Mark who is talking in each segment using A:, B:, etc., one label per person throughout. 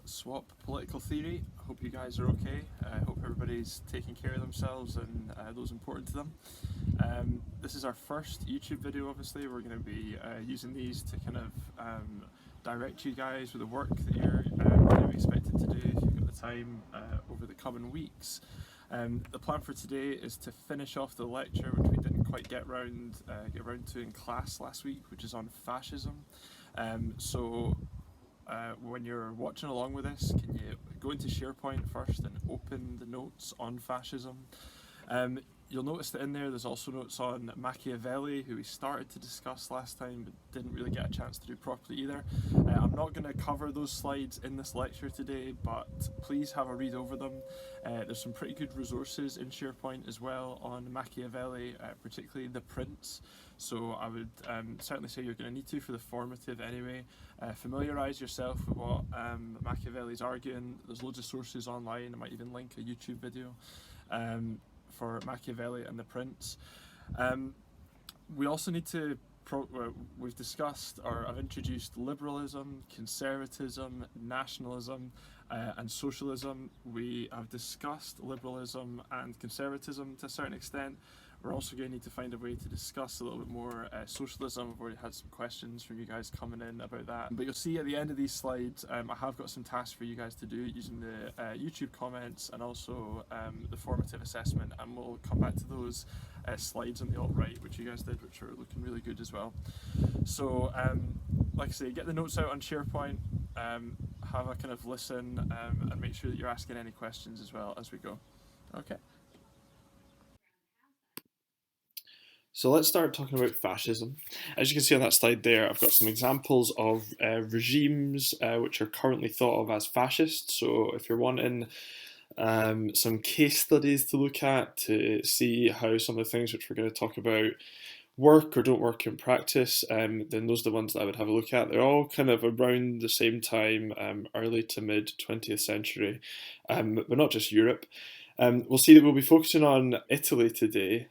A: Swap Political Theory. I hope you guys are okay. I hope everybody's taking care of themselves and those important to them. This is our first YouTube video, obviously. We're going to be using these to kind of direct you guys with the work that you're kind of expected to do if you've got the time over the coming weeks. The plan for today is to finish off the lecture, which we didn't quite get round to in class last week, which is on fascism. When you're watching along with this, can you go into SharePoint first and open the notes on fascism? You'll notice that in there's also notes on Machiavelli, who we started to discuss last time but didn't really get a chance to do properly either. I'm not going to cover those slides in this lecture today, but please have a read over them. There's some pretty good resources in SharePoint as well on Machiavelli, particularly the prints. So I would certainly say you're going to need to for the formative anyway. Familiarise yourself with what Machiavelli's arguing. There's loads of sources online. I might even link a YouTube video for Machiavelli and the prints. We also need to we've discussed, or I've introduced, liberalism, conservatism, nationalism, and socialism. We have discussed liberalism and conservatism to a certain extent. We're also going to need to find a way to discuss a little bit more socialism. I've already had some questions from you guys coming in about that. But you'll see at the end of these slides, I have got some tasks for you guys to do using the YouTube comments and also the formative assessment, and we'll come back to those slides on the alt-right, which you guys did, which are looking really good as well. So, like I say, get the notes out on SharePoint, have a kind of listen, and make sure that you're asking any questions as well as we go. Okay. So let's start talking about fascism. As you can see on that slide there, I've got some examples of regimes which are currently thought of as fascist. So if you're wanting some case studies to look at to see how some of the things which we're going to talk about work or don't work in practice, then those are the ones that I would have a look at. They're all kind of around the same time, early to mid 20th century, but not just Europe. We'll see that we'll be focusing on Italy today.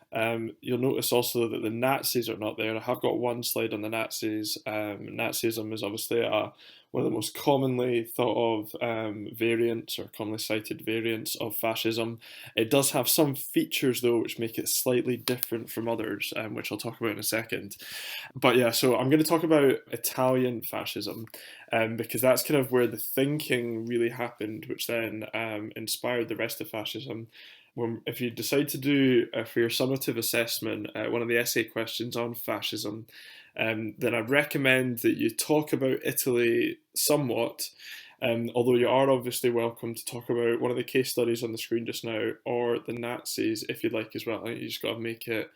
A: You'll notice also that the Nazis are not there. I have got one slide on the Nazis. Nazism is obviously one of the most commonly thought of variants or commonly cited variants of fascism. It does have some features though which make it slightly different from others, which I'll talk about in a second. But yeah, so I'm going to talk about Italian fascism because that's kind of where the thinking really happened, which then inspired the rest of fascism. If you decide to do, for your summative assessment, one of the essay questions on fascism, then I'd recommend that you talk about Italy somewhat, although you are obviously welcome to talk about one of the case studies on the screen just now, or the Nazis if you'd like as well. I think you just got to make it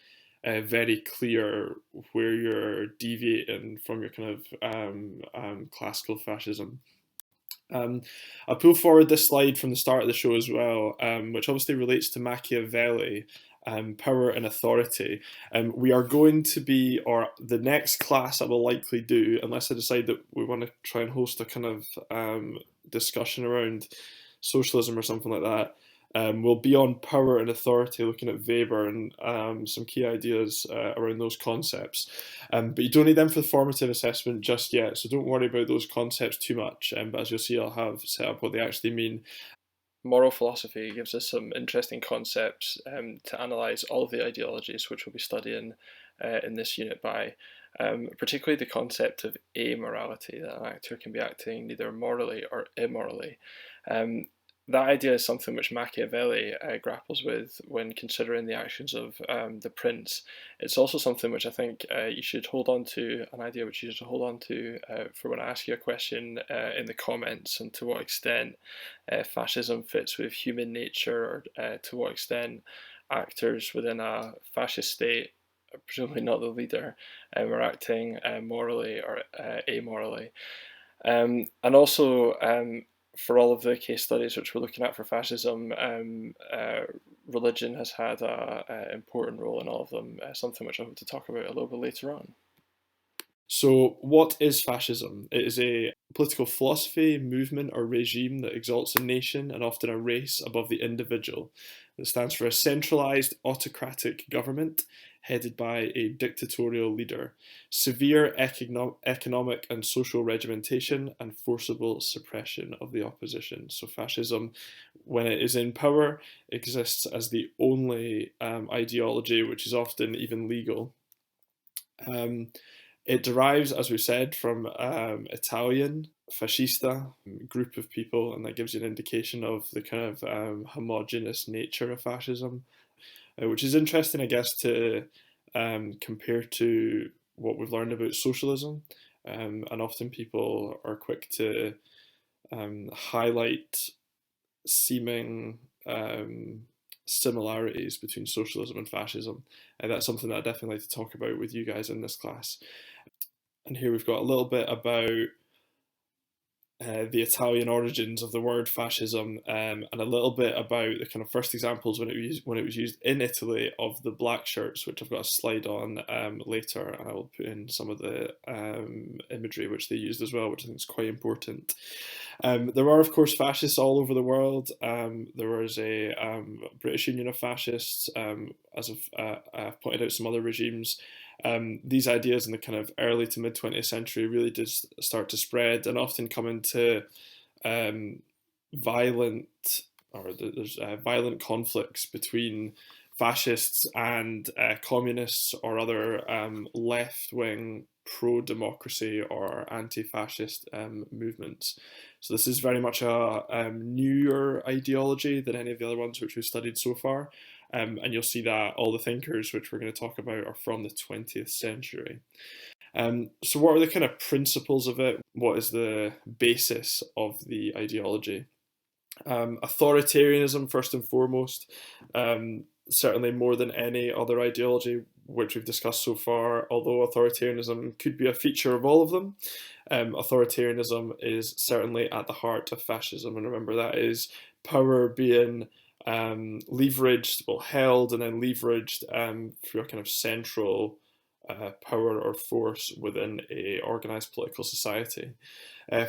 A: very clear where you're deviating from your kind of classical fascism. I'll pull forward this slide from the start of the show as well, which obviously relates to Machiavelli, power and authority. We are going to be, or the next class I will likely do, unless I decide that we want to try and host a kind of discussion around socialism or something like that, will be on power and authority, looking at Weber and some key ideas around those concepts. But you don't need them for the formative assessment just yet, so don't worry about those concepts too much. But as you'll see, I'll have set up what they actually mean. Moral philosophy gives us some interesting concepts to analyse all of the ideologies which we'll be studying in this unit by, particularly the concept of amorality, that an actor can be acting neither morally or immorally. That idea is something which Machiavelli grapples with when considering the actions of the prince. It's also something which I think you should hold on to, an idea which you should hold on to for when I ask you a question in the comments, and to what extent fascism fits with human nature, or to what extent actors within a fascist state, presumably not the leader, are acting morally or amorally. And also, for all of the case studies which we're looking at for fascism, religion has had an important role in all of them, something which I hope to talk about a little bit later on. So what is fascism? It is a political philosophy, movement or regime that exalts a nation and often a race above the individual. It stands for a centralised autocratic government headed by a dictatorial leader, severe economic and social regimentation, and forcible suppression of the opposition. So fascism, when it is in power, exists as the only ideology which is often even legal. Um, it derives, as we said, from Italian fascista group of people, and that gives you an indication of the kind of homogenous nature of fascism, which is interesting, I guess, to compare to what we've learned about socialism. And often people are quick to highlight seeming similarities between socialism and fascism. And that's something that I definitely like to talk about with you guys in this class. And here we've got a little bit about the Italian origins of the word fascism, and a little bit about the kind of first examples when it was used in Italy of the black shirts, which I've got a slide on later, and I will put in some of the imagery which they used as well, which I think is quite important. There are, of course, fascists all over the world. There was a British Union of Fascists, as I've pointed out some other regimes. These ideas in the kind of early to mid 20th century really did start to spread and often come into violent there's violent conflicts between fascists and communists or other left-wing pro-democracy or anti-fascist movements. So this is very much a newer ideology than any of the other ones which we've studied so far. And you'll see that all the thinkers which we're going to talk about are from the 20th century. So what are the kind of principles of it? What is the basis of the ideology? Authoritarianism, first and foremost, certainly more than any other ideology which we've discussed so far, although authoritarianism could be a feature of all of them. Authoritarianism is certainly at the heart of fascism, and remember that is power being leveraged, well, held and then leveraged through a kind of central power or force within a organized political society.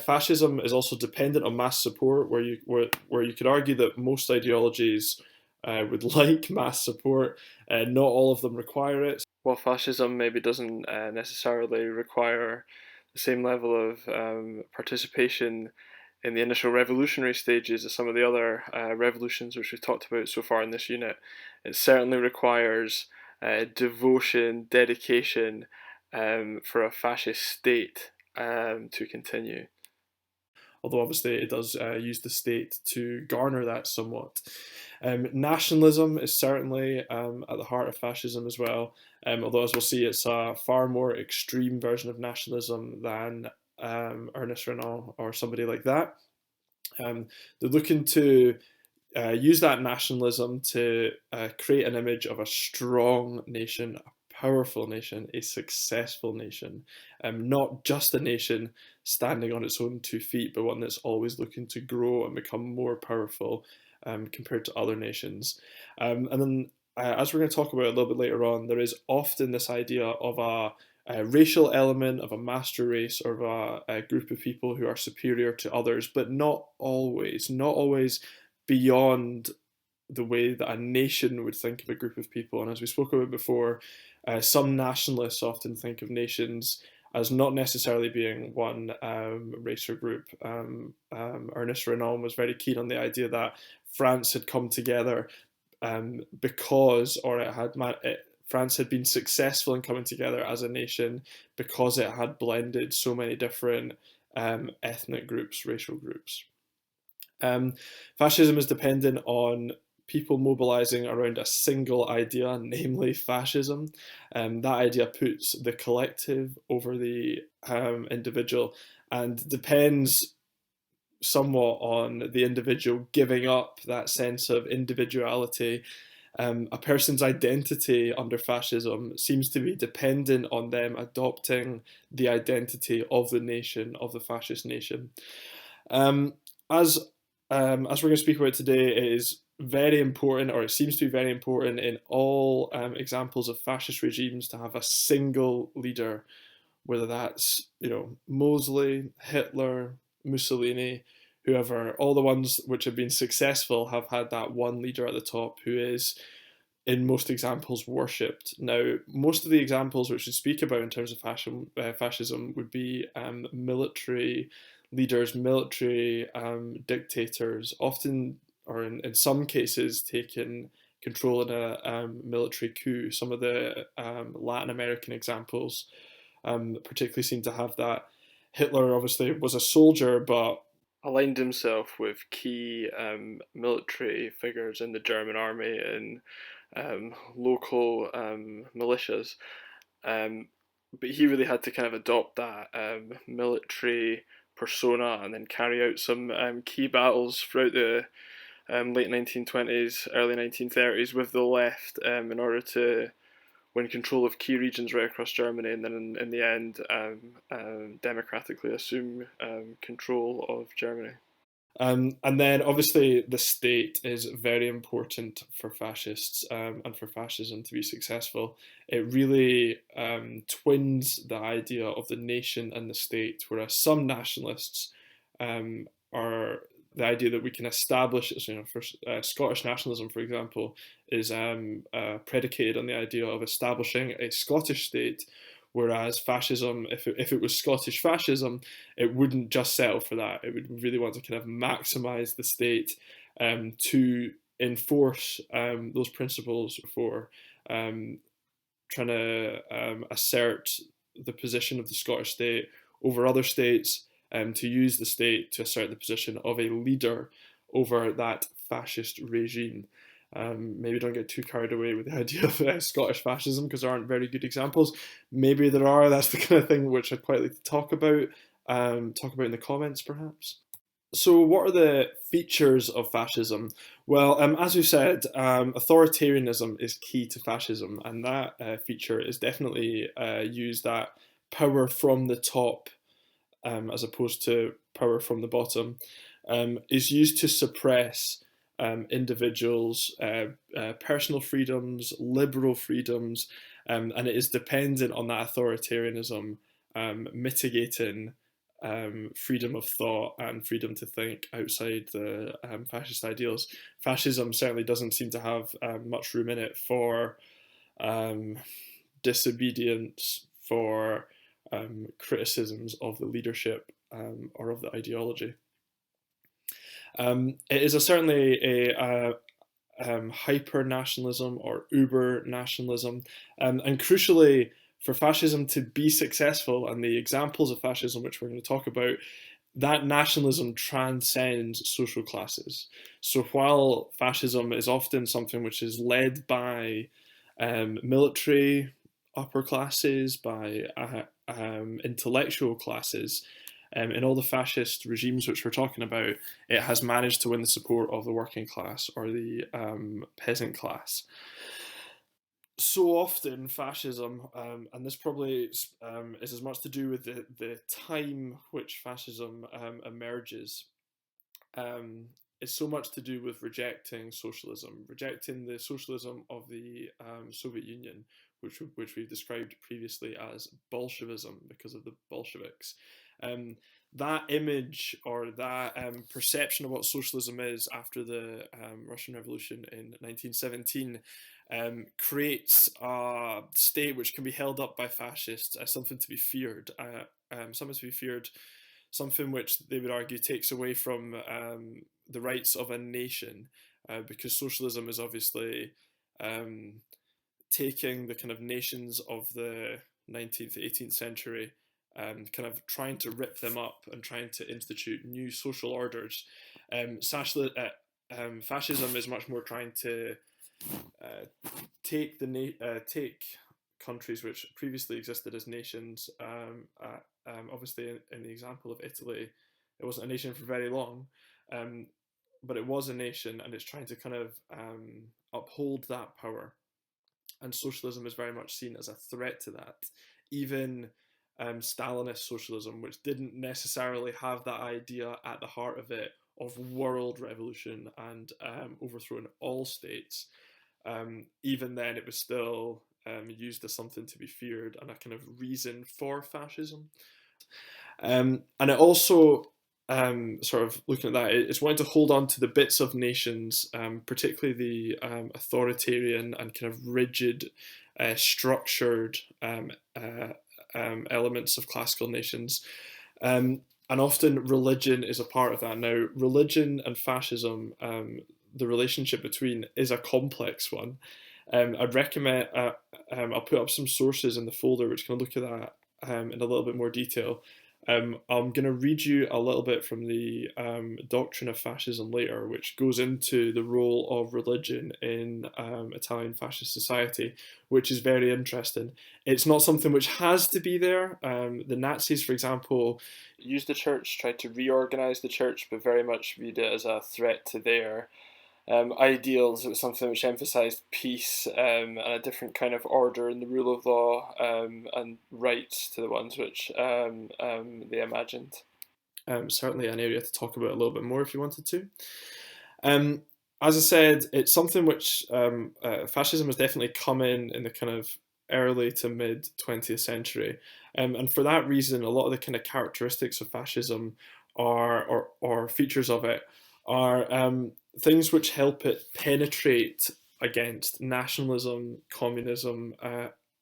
A: Fascism is also dependent on mass support, where you could argue that most ideologies would like mass support. Not all of them require it. While fascism maybe doesn't necessarily require the same level of participation in the initial revolutionary stages as some of the other revolutions which we've talked about so far in this unit, it certainly requires devotion, dedication for a fascist state to continue. Although obviously it does use the state to garner that somewhat. Nationalism is certainly at the heart of fascism as well, although as we'll see it's a far more extreme version of nationalism than Ernest Renan or somebody like that. They're looking to use that nationalism to create an image of a strong nation, a powerful nation, a successful nation, not just a nation standing on its own 2 feet, but one that's always looking to grow and become more powerful compared to other nations. And then, as we're going to talk about a little bit later on, there is often this idea of a racial element, of a master race, or of a group of people who are superior to others, but not always, not always beyond the way that a nation would think of a group of people. And as we spoke about before, some nationalists often think of nations as not necessarily being one race or group. Ernest Renan was very keen on the idea that France had come together because, or France had been successful in coming together as a nation because it had blended so many different ethnic groups, racial groups. Fascism is dependent on people mobilizing around a single idea, namely fascism. That idea puts the collective over the individual and depends somewhat on the individual giving up that sense of individuality. A person's identity under fascism seems to be dependent on them adopting the identity of the nation, of the fascist nation. As we're going to speak about today, it is very important, or it seems to be very important in all examples of fascist regimes to have a single leader, whether that's Mosley, Hitler, Mussolini, whoever. All the ones which have been successful have had that one leader at the top who is in most examples worshipped. Now, most of the examples which we speak about in terms of fascism would be military leaders, military dictators, often, or in some cases, taking control in a military coup. Some of the Latin American examples particularly seem to have that. Hitler obviously was a soldier, but aligned himself with key military figures in the German army and local militias. Um, but he really had to kind of adopt that military persona and then carry out some key battles throughout the late 1920s, early 1930s with the left in order to win control of key regions right across Germany, and then in the end, democratically assume control of Germany. And then obviously the state is very important for fascists and for fascism to be successful. It really twins the idea of the nation and the state, whereas some nationalists are the idea that we can establish, for Scottish nationalism, for example, is predicated on the idea of establishing a Scottish state, whereas fascism, if it was Scottish fascism, it wouldn't just settle for that. It would really want to kind of maximize the state to enforce those principles for trying to assert the position of the Scottish state over other states, to use the state to assert the position of a leader over that fascist regime. Maybe don't get too carried away with the idea of Scottish fascism, because there aren't very good examples. Maybe there are. That's the kind of thing which I'd quite like to talk about. Talk about in the comments, perhaps. So, what are the features of fascism? Well, as we said, authoritarianism is key to fascism, and that feature is definitely used that power from the top, as opposed to power from the bottom, is used to suppress individuals' personal freedoms, liberal freedoms, and it is dependent on that authoritarianism mitigating freedom of thought and freedom to think outside the fascist ideals. Fascism certainly doesn't seem to have much room in it for disobedience, for criticisms of the leadership or of the ideology. It is certainly a hyper nationalism or uber nationalism, and crucially, for fascism to be successful, and the examples of fascism which we're going to talk about, that nationalism transcends social classes. So while fascism is often something which is led by military upper classes, by intellectual classes, in all the fascist regimes which we're talking about, it has managed to win the support of the working class or the peasant class. So often fascism, and this probably is as much to do with the time which fascism emerges, is so much to do with rejecting socialism, rejecting the socialism of the Soviet Union, which we've described previously as Bolshevism because of the Bolsheviks. That image or that perception of what socialism is after the Russian Revolution in 1917 creates a state which can be held up by fascists as something to be feared, something which they would argue takes away from the rights of a nation, because socialism is obviously taking the kind of nations of the 19th, 18th century, kind of trying to rip them up and trying to institute new social orders. Fascism is much more trying to take countries which previously existed as nations. Obviously, in the example of Italy, it wasn't a nation for very long, but it was a nation, and it's trying to kind of uphold that power. And socialism is very much seen as a threat to that. Even Stalinist socialism, which didn't necessarily have that idea at the heart of it of world revolution and overthrowing all states, even then it was still used as something to be feared and a kind of reason for fascism. And it also sort of looking at that, it's wanting to hold on to the bits of nations, particularly the authoritarian and kind of rigid, structured elements of classical nations. Um, and often religion is a part of that. Now, religion and fascism, the relationship between is a complex one. I'd recommend, I'll put up some sources in the folder which can look at that in a little bit more detail. I'm going to read you a little bit from the Doctrine of Fascism later, which goes into the role of religion in Italian fascist society, which is very interesting. It's not something which has to be there. The Nazis, for example, used the church, tried to reorganize the church, but very much viewed it as a threat to their ideals. It was something which emphasised peace and a different kind of order in the rule of law and rights to the ones which they imagined. Certainly an area to talk about a little bit more if you wanted to. As I said, it's something which fascism has definitely come in the kind of early to mid 20th century. And for that reason, a lot of the kind of characteristics of fascism or features of it are things which help it penetrate against nationalism, communism,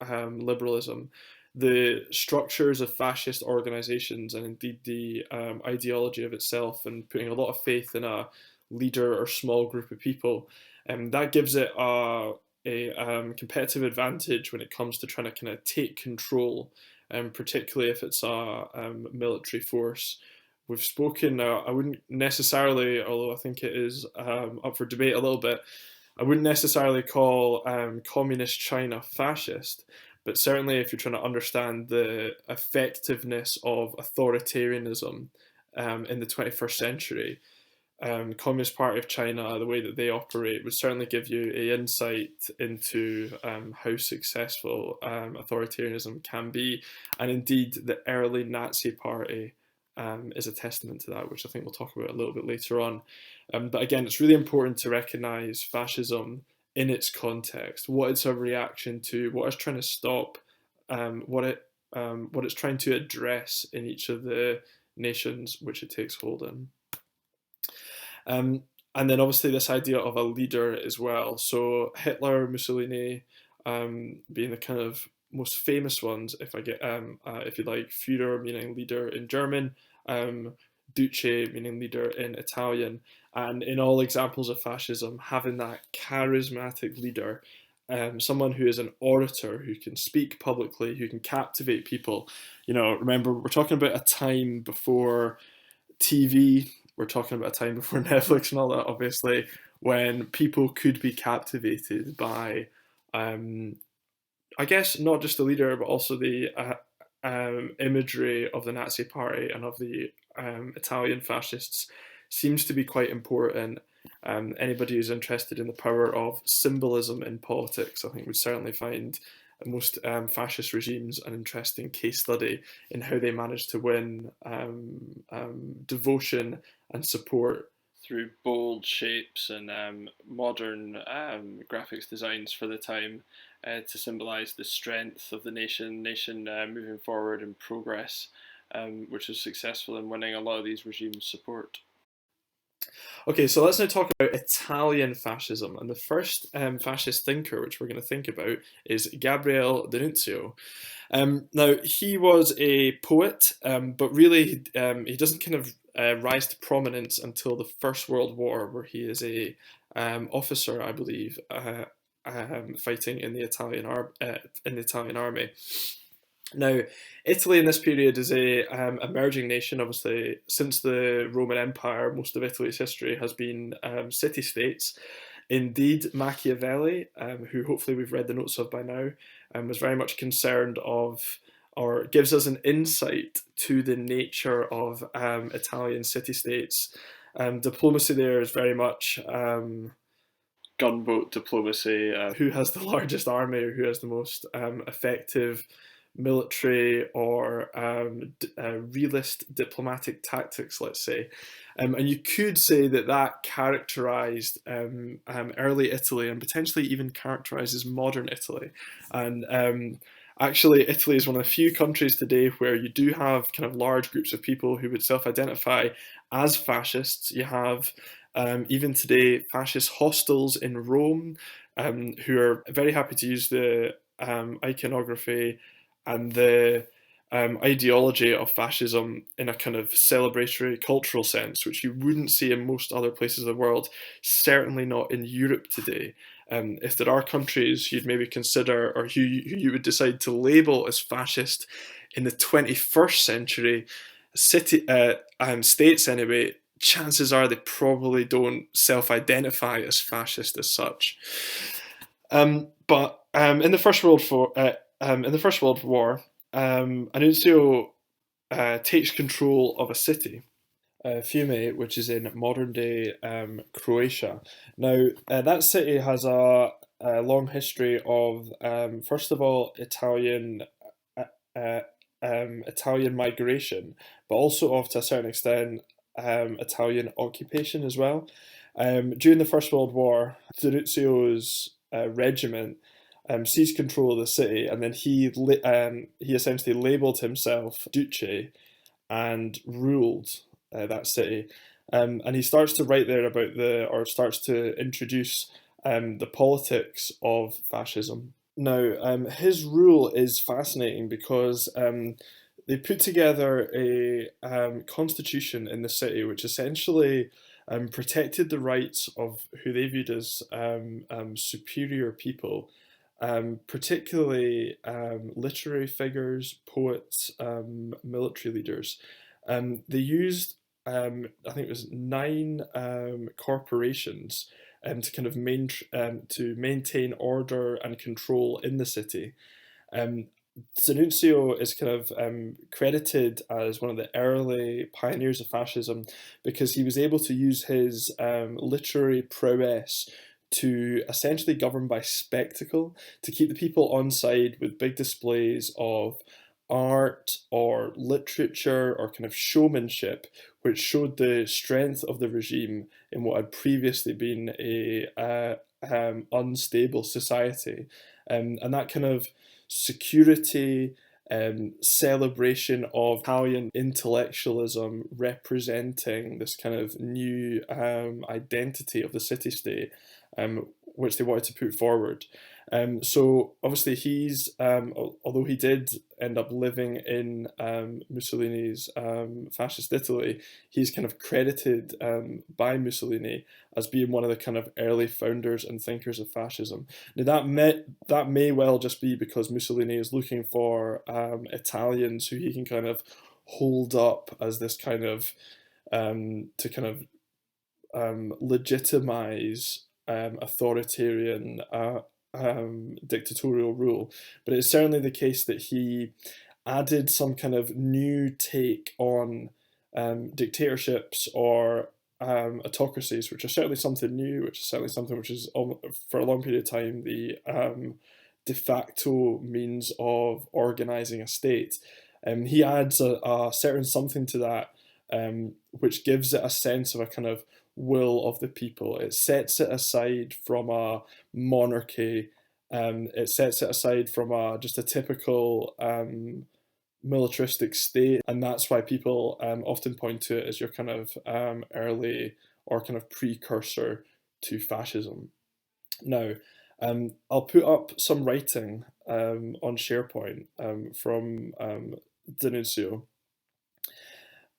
A: liberalism, the structures of fascist organizations, and indeed the ideology of itself, and putting a lot of faith in a leader or small group of people. That gives it a competitive advantage when it comes to trying to kind of take control, particularly if it's a military force. We've spoken, I wouldn't necessarily, although I think it is up for debate a little bit, I wouldn't necessarily call communist China fascist, but certainly if you're trying to understand the effectiveness of authoritarianism in the 21st century, Communist Party of China, the way that they operate, would certainly give you an insight into how successful authoritarianism can be. And indeed, the early Nazi Party is a testament to that, which I think we'll talk about a little bit later on. But again, it's really important to recognize fascism in its context, what it's a reaction to, what it's trying to stop, what it's trying to address in each of the nations which it takes hold in. And then obviously this idea of a leader as well. So Hitler, Mussolini, being the kind of most famous ones, if you like, Führer meaning leader in German, Duce meaning leader in Italian, and in all examples of fascism, having that charismatic leader, someone who is an orator, who can speak publicly, who can captivate people. You know, remember we're talking about a time before TV. We're talking about a time before Netflix and all that, obviously, when people could be captivated by, I guess, not just the leader, but also the imagery of the Nazi Party and of the Italian fascists seems to be quite important. Anybody who's interested in the power of symbolism in politics, I think, would certainly find most fascist regimes an interesting case study in how they managed to win devotion and support through bold shapes and modern graphics designs for the time to symbolise the strength of the nation moving forward and progress, which was successful in winning a lot of these regimes' support. Okay, so let's now talk about Italian fascism. And the first fascist thinker which we're going to think about is Gabriele D'Annunzio. Now, he was a poet, but really he doesn't kind of rise to prominence until the First World War, where he is a officer, I believe, fighting in the Italian army. Now, Italy in this period is a emerging nation. Obviously, since the Roman Empire, most of Italy's history has been city-states. Indeed, Machiavelli, who hopefully we've read the notes of by now, was very much concerned of, or gives us an insight to the nature of Italian city-states. Diplomacy there is very much gunboat diplomacy. Who has the largest army, or who has the most effective military or realist diplomatic tactics, let's say. And you could say that that characterized early Italy, and potentially even characterizes modern Italy. And actually, Italy is one of the few countries today where you do have kind of large groups of people who would self-identify as fascists. You have even today fascist hostels in Rome who are very happy to use the iconography and the ideology of fascism in a kind of celebratory cultural sense, which you wouldn't see in most other places of the world, certainly not in Europe today. If there are countries you'd maybe consider or who you would decide to label as fascist in the 21st century, states anyway, chances are they probably don't self-identify as fascist as such. But in the First World War, Annunzio takes control of a city, Fiume, which is in modern day Croatia. Now, that city has a long history of, first of all, uh, Italian migration, but also of, to a certain extent, Italian occupation as well. During the First World War, Struzio's regiment seized control of the city, and then he essentially labelled himself Duce and ruled that city. And he starts to write there about or starts to introduce the politics of fascism. Now, his rule is fascinating because they put together a constitution in the city which essentially protected the rights of who they viewed as superior people, particularly literary figures, poets, military leaders. They used, I think it was nine corporations to kind of to maintain order and control in the city. Um, D'Annunzio is kind of credited as one of the early pioneers of fascism because he was able to use his literary prowess to essentially govern by spectacle, to keep the people on side with big displays of art or literature or kind of showmanship, which showed the strength of the regime in what had previously been a unstable society. And that kind of security, celebration of Italian intellectualism representing this kind of new identity of the city state, which they wanted to put forward. So obviously although he did end up living in Mussolini's fascist Italy, he's kind of credited by Mussolini as being one of the kind of early founders and thinkers of fascism. Now that may well just be because Mussolini is looking for Italians who he can kind of hold up as this kind of to kind of legitimize authoritarian dictatorial rule. But it's certainly the case that he added some kind of new take on dictatorships or autocracies, which are certainly something new, which is certainly something which is for a long period of time the de facto means of organizing a state. He adds a certain something to that, which gives it a sense of a kind of will of the people. It sets it aside from a monarchy. It sets it aside from just a typical militaristic state, and that's why people often point to it as your kind of early or kind of precursor to fascism. Now, I'll put up some writing on SharePoint from D'Annunzio.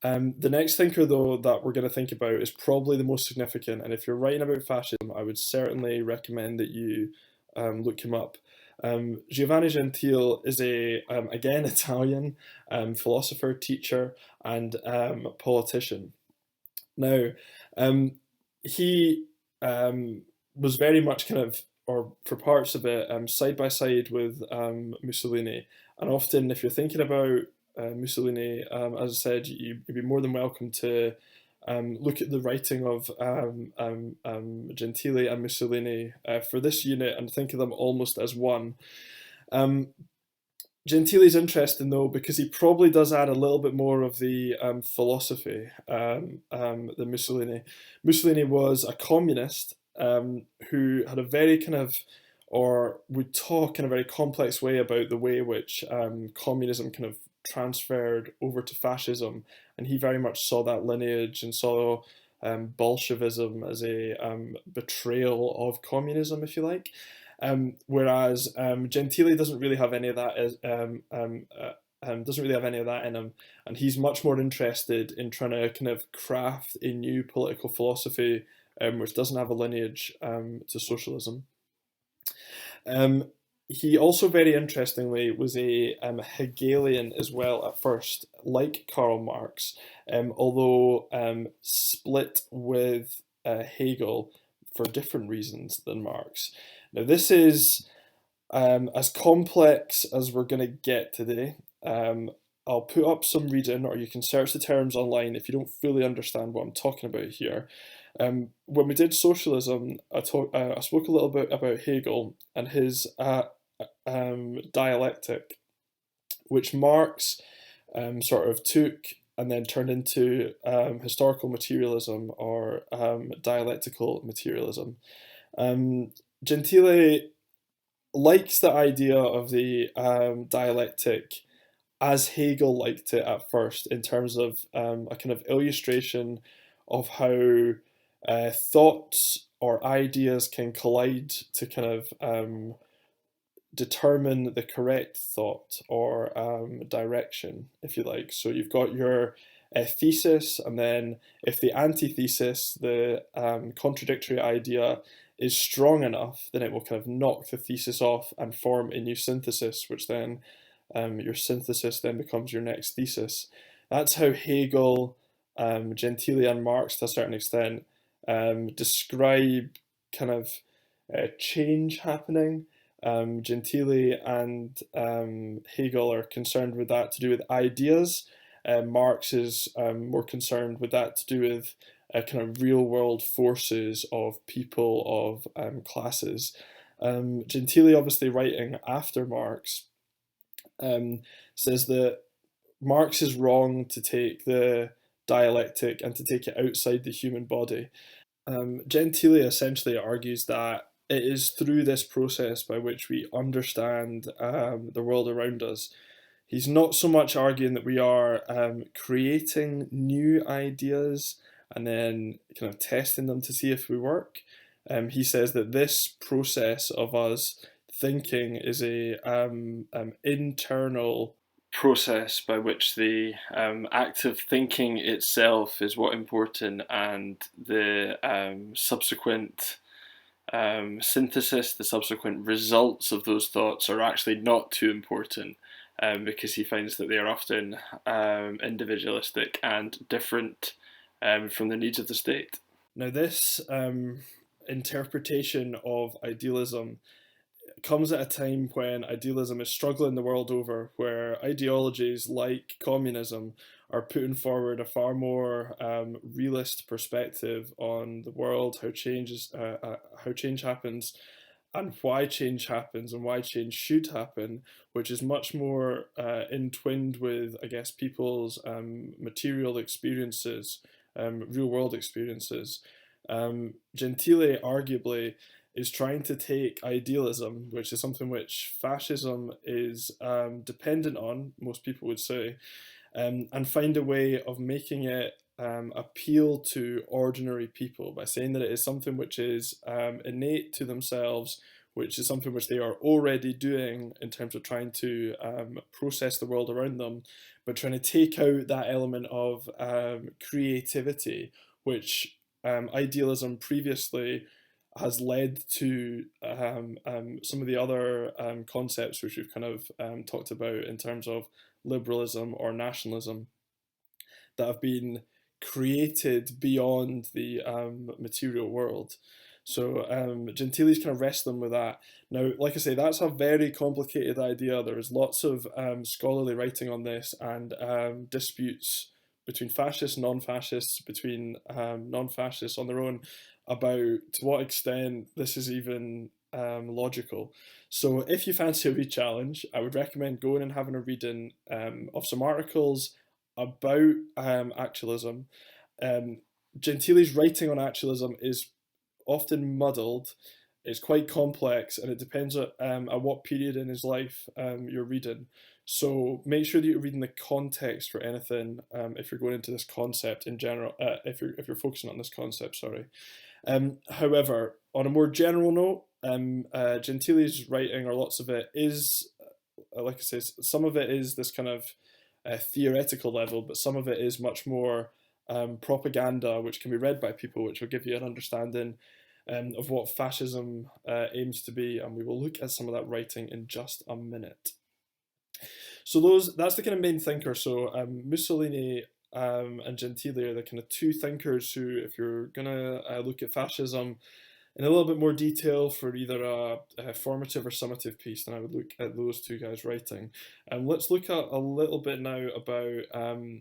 A: The next thinker, though, that we're going to think about is probably the most significant, and if you're writing about fascism, I would certainly recommend that you look him up. Giovanni Gentile is again, Italian philosopher, teacher, and politician. Now, he was very much kind of, or for parts of it, side by side with Mussolini. And often, if you're thinking about Mussolini, as I said, you'd be more than welcome to look at the writing of Gentile and Mussolini for this unit and think of them almost as one. Gentile's interesting though because he probably does add a little bit more of the philosophy than Mussolini. Mussolini was a communist who had a very kind of, or would talk in a very complex way about the way which communism kind of transferred over to fascism, and he very much saw that lineage and saw Bolshevism as a betrayal of communism, if you like. Whereas Gentile doesn't really have any of that doesn't really have any of that in him, and he's much more interested in trying to kind of craft a new political philosophy which doesn't have a lineage to socialism. Um, he also, very interestingly, was a Hegelian as well at first, like Karl Marx, although split with Hegel for different reasons than Marx. Now, this is as complex as we're going to get today. I'll put up some reading, or you can search the terms online if you don't fully understand what I'm talking about here. When we did socialism, I spoke a little bit about Hegel and his dialectic, which Marx sort of took and then turned into historical materialism or dialectical materialism. Gentile likes the idea of the dialectic as Hegel liked it at first, in terms of a kind of illustration of how thoughts or ideas can collide to kind of determine the correct thought or direction, if you like. So you've got your thesis, and then if the antithesis, the contradictory idea, is strong enough, then it will kind of knock the thesis off and form a new synthesis, which then your synthesis then becomes your next thesis. That's how Hegel, Gentile, and Marx, to a certain extent, describe kind of change happening. Gentile and Hegel are concerned with that to do with ideas. Marx is more concerned with that to do with kind of real world forces of people, of classes. Gentile, obviously writing after Marx, says that Marx is wrong to take the dialectic and to take it outside the human body. Gentile essentially argues that it is through this process by which we understand the world around us. He's not so much arguing that we are creating new ideas and then kind of testing them to see if we work. He says that this process of us thinking is a internal process by which the act of thinking itself is what important, and the subsequent synthesis, the subsequent results of those thoughts are actually not too important, because he finds that they are often individualistic and different from the needs of the state. Now, this interpretation of idealism comes at a time when idealism is struggling the world over, where ideologies like communism are putting forward a far more realist perspective on the world, how change happens, and why change happens, and why change should happen, which is much more entwined with, I guess, people's material experiences, real world experiences. Gentile arguably is trying to take idealism, which is something which fascism is dependent on, most people would say, and find a way of making it appeal to ordinary people by saying that it is something which is innate to themselves, which is something which they are already doing in terms of trying to process the world around them, but trying to take out that element of creativity, which idealism previously has led to some of the other concepts which we've kind of talked about in terms of liberalism or nationalism, that have been created beyond the material world. So Gentile's kind of wrestling with that. Now, like I say, that's a very complicated idea. There's lots of scholarly writing on this, and disputes between fascists, non-fascists, between non-fascists on their own, about to what extent this is even logical. So if you fancy a wee challenge, I would recommend going and having a reading of some articles about actualism. Gentile's writing on actualism is often muddled It's quite complex, and it depends at what period in his life you're reading. So make sure that you're reading the context for anything if you're going into this concept in general. If you're focusing on this concept, sorry. However, on a more general note, Gentili's writing, or lots of it, is like I say, some of it is this kind of theoretical level, but some of it is much more propaganda, which can be read by people, which will give you an understanding of what fascism aims to be, and we will look at some of that writing in just a minute. So that's the kind of main thinkers. So Mussolini and Gentili are the kind of two thinkers who, if you're gonna look at fascism in a little bit more detail for either a formative or summative piece, then I would look at those two guys writing. Let's look at a little bit now about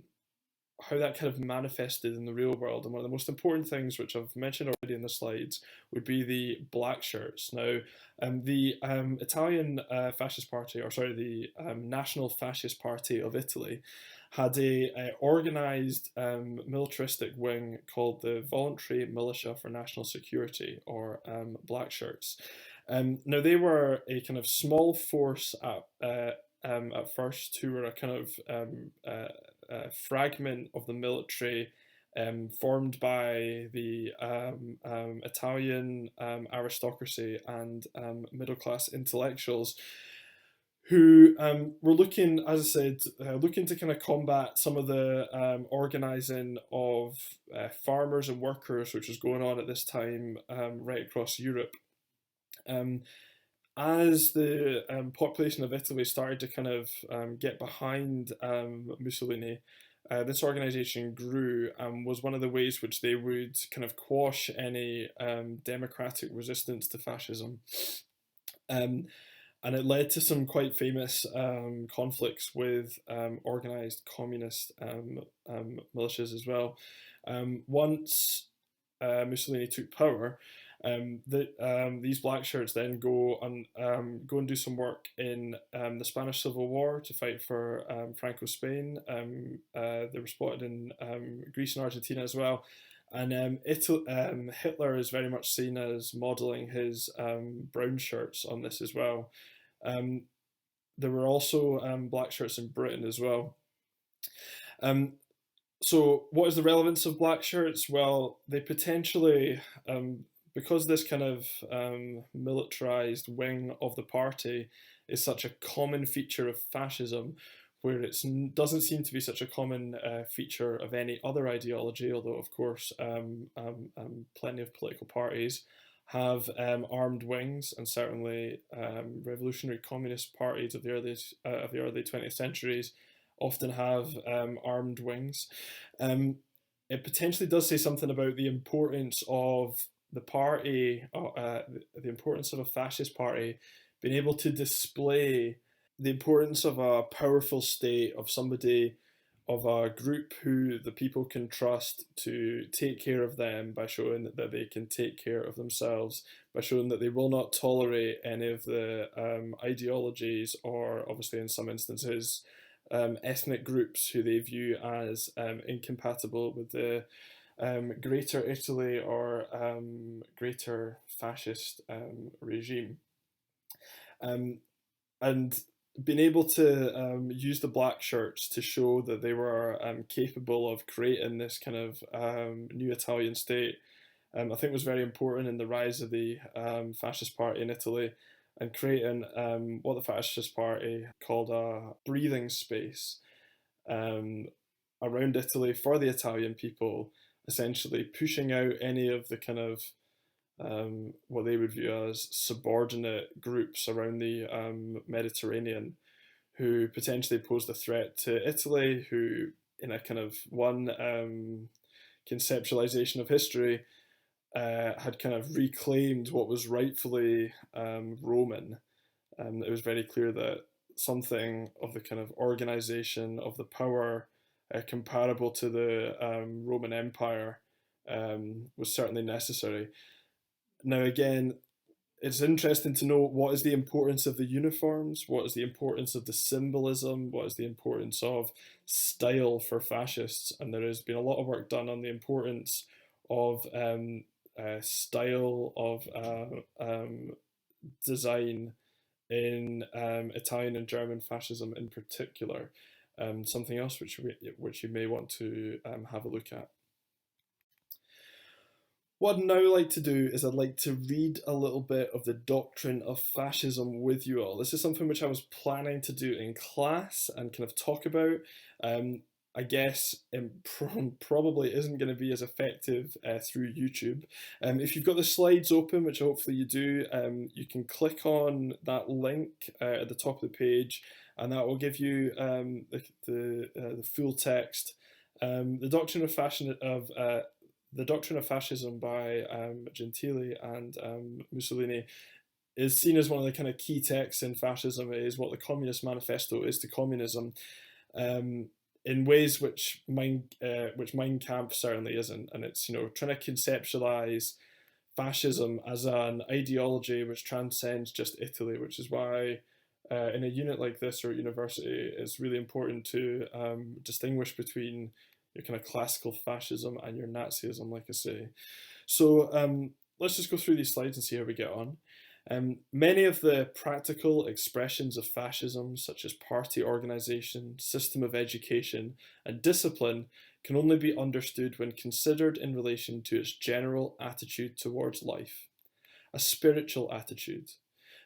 A: how that kind of manifested in the real world. And one of the most important things, which I've mentioned already in the slides, would be the black shirts. Now, the Italian Fascist Party, or sorry, the National Fascist Party of Italy, had a organised militaristic wing called the Voluntary Militia for National Security, or black shirts. Now, they were a kind of small force at first, who were a kind of fragment of the military formed by the Italian aristocracy and middle class intellectuals who were looking, as I said, looking to kind of combat some of the organising of farmers and workers, which was going on at this time right across Europe. As the population of Italy started to kind of get behind Mussolini, this organisation grew and was one of the ways which they would kind of quash any democratic resistance to fascism. And it led to some quite famous conflicts with organised communist militias as well. Once Mussolini took power, these black shirts then go and do some work in the Spanish Civil War to fight for Franco Spain. They were spotted in Greece and Argentina as well. And Hitler is very much seen as modelling his brown shirts on this as well. There were also black shirts in Britain as well. So what is the relevance of black shirts? Well, they potentially, because this kind of militarized wing of the party is such a common feature of fascism, where it doesn't seem to be such a common feature of any other ideology, although of course plenty of political parties have armed wings, and certainly revolutionary communist parties of the early 20th centuries often have armed wings. It potentially does say something about the importance of the party, the importance of a fascist party being able to display the importance of a powerful state, of somebody, of a group who the people can trust to take care of them by showing that they can take care of themselves, by showing that they will not tolerate any of the ideologies, or obviously in some instances ethnic groups who they view as incompatible with the Greater Italy or Greater Fascist regime. And being able to use the black shirts to show that they were capable of creating this kind of new Italian state, I think was very important in the rise of the fascist party in Italy, and creating what the fascist party called a breathing space around Italy for the Italian people, essentially pushing out any of the kind of what they would view as subordinate groups around the Mediterranean, who potentially posed a threat to Italy, who, in a kind of one conceptualization of history, had kind of reclaimed what was rightfully Roman. It was very clear that something of the kind of organization of the power comparable to the Roman Empire was certainly necessary. Now, again, it's interesting to know what is the importance of the uniforms, what is the importance of the symbolism, what is the importance of style for fascists, and there has been a lot of work done on the importance of style of design in Italian and German fascism in particular. Something else which you may want to have a look at. What I'd now like to do is I'd like to read a little bit of the doctrine of fascism with you all. This is something which I was planning to do in class and kind of talk about. I guess it probably isn't going to be as effective through YouTube. If you've got the slides open, which hopefully you do, you can click on that link at the top of the page, and that will give you the full text. The doctrine of the Doctrine of Fascism by Gentili and Mussolini is seen as one of the kind of key texts in fascism. It is what the Communist Manifesto is to communism, in ways which Mein Kampf certainly isn't. And it's, you know, trying to conceptualize fascism as an ideology which transcends just Italy, which is why in a unit like this or at university, it's really important to distinguish between your kind of classical fascism and your Nazism, like I say. So let's just go through these slides and see how we get on. Many of the practical expressions of fascism, such as party organisation, system of education, and discipline, can only be understood when considered in relation to its general attitude towards life, a spiritual attitude.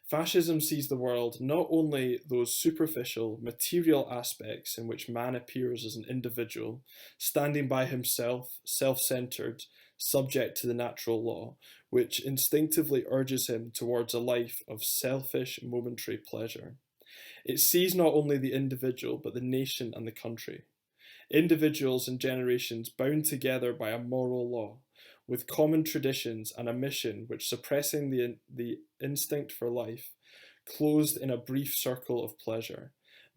A: Fascism sees the world not only those superficial, material aspects in which man appears as an individual, standing by himself, self-centred, subject to the natural law, which instinctively urges him towards a life of selfish, momentary pleasure. It sees not only the individual, but the nation and the country. Individuals and generations bound together by a moral law, with common traditions and a mission which, suppressing the instinct for life, closed in a brief circle of pleasure,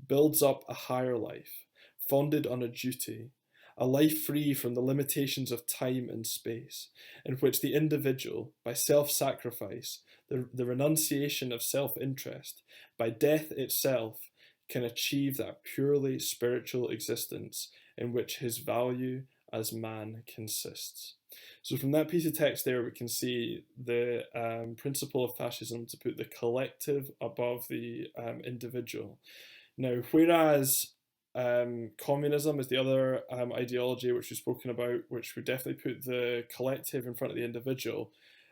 A: builds up a higher life, founded on a duty, a life free from the limitations of time and space, in which the individual, by self-sacrifice, the renunciation of self-interest, by death itself, can achieve that purely spiritual existence in which his value as man consists. So from that piece of text there, we can see the principle of fascism to put the collective above the individual. Now, whereas communism is the other ideology which we've spoken about, which would definitely put the collective in front of the individual,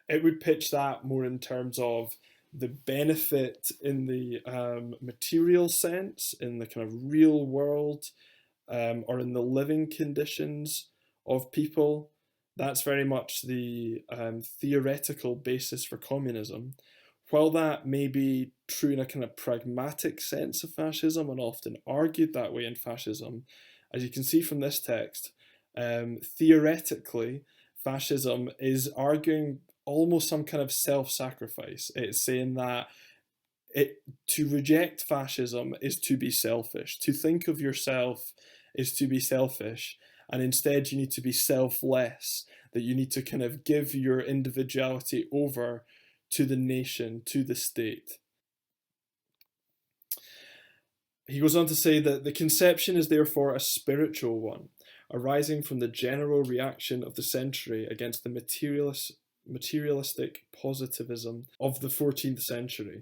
A: it would pitch that more in terms of the benefit in the material sense, in the kind of real world, or in the living conditions of people. That's very much the theoretical basis for communism. While that may be true in a kind of pragmatic sense of fascism, and often argued that way in fascism, as you can see from this text, theoretically, fascism is arguing almost some kind of self-sacrifice. It's saying that to reject fascism is to be selfish. To think of yourself is to be selfish, and instead you need to be selfless, that you need to kind of give your individuality over to the nation, to the state. He goes on to say that the conception is therefore a spiritual one, arising from the general reaction of the century against the materialistic positivism of the 14th century.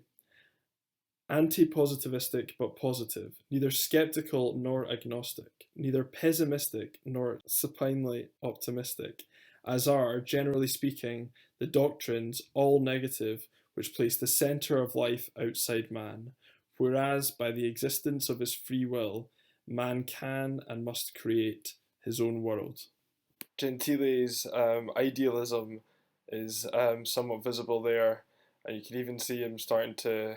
A: Anti-positivistic but positive, neither sceptical nor agnostic, neither pessimistic nor supinely optimistic, as are, generally speaking, the doctrines, all negative, which place the centre of life outside man, whereas by the existence of his free will, man can and must create his own world. Gentili's idealism is somewhat visible there, and you can even see him starting to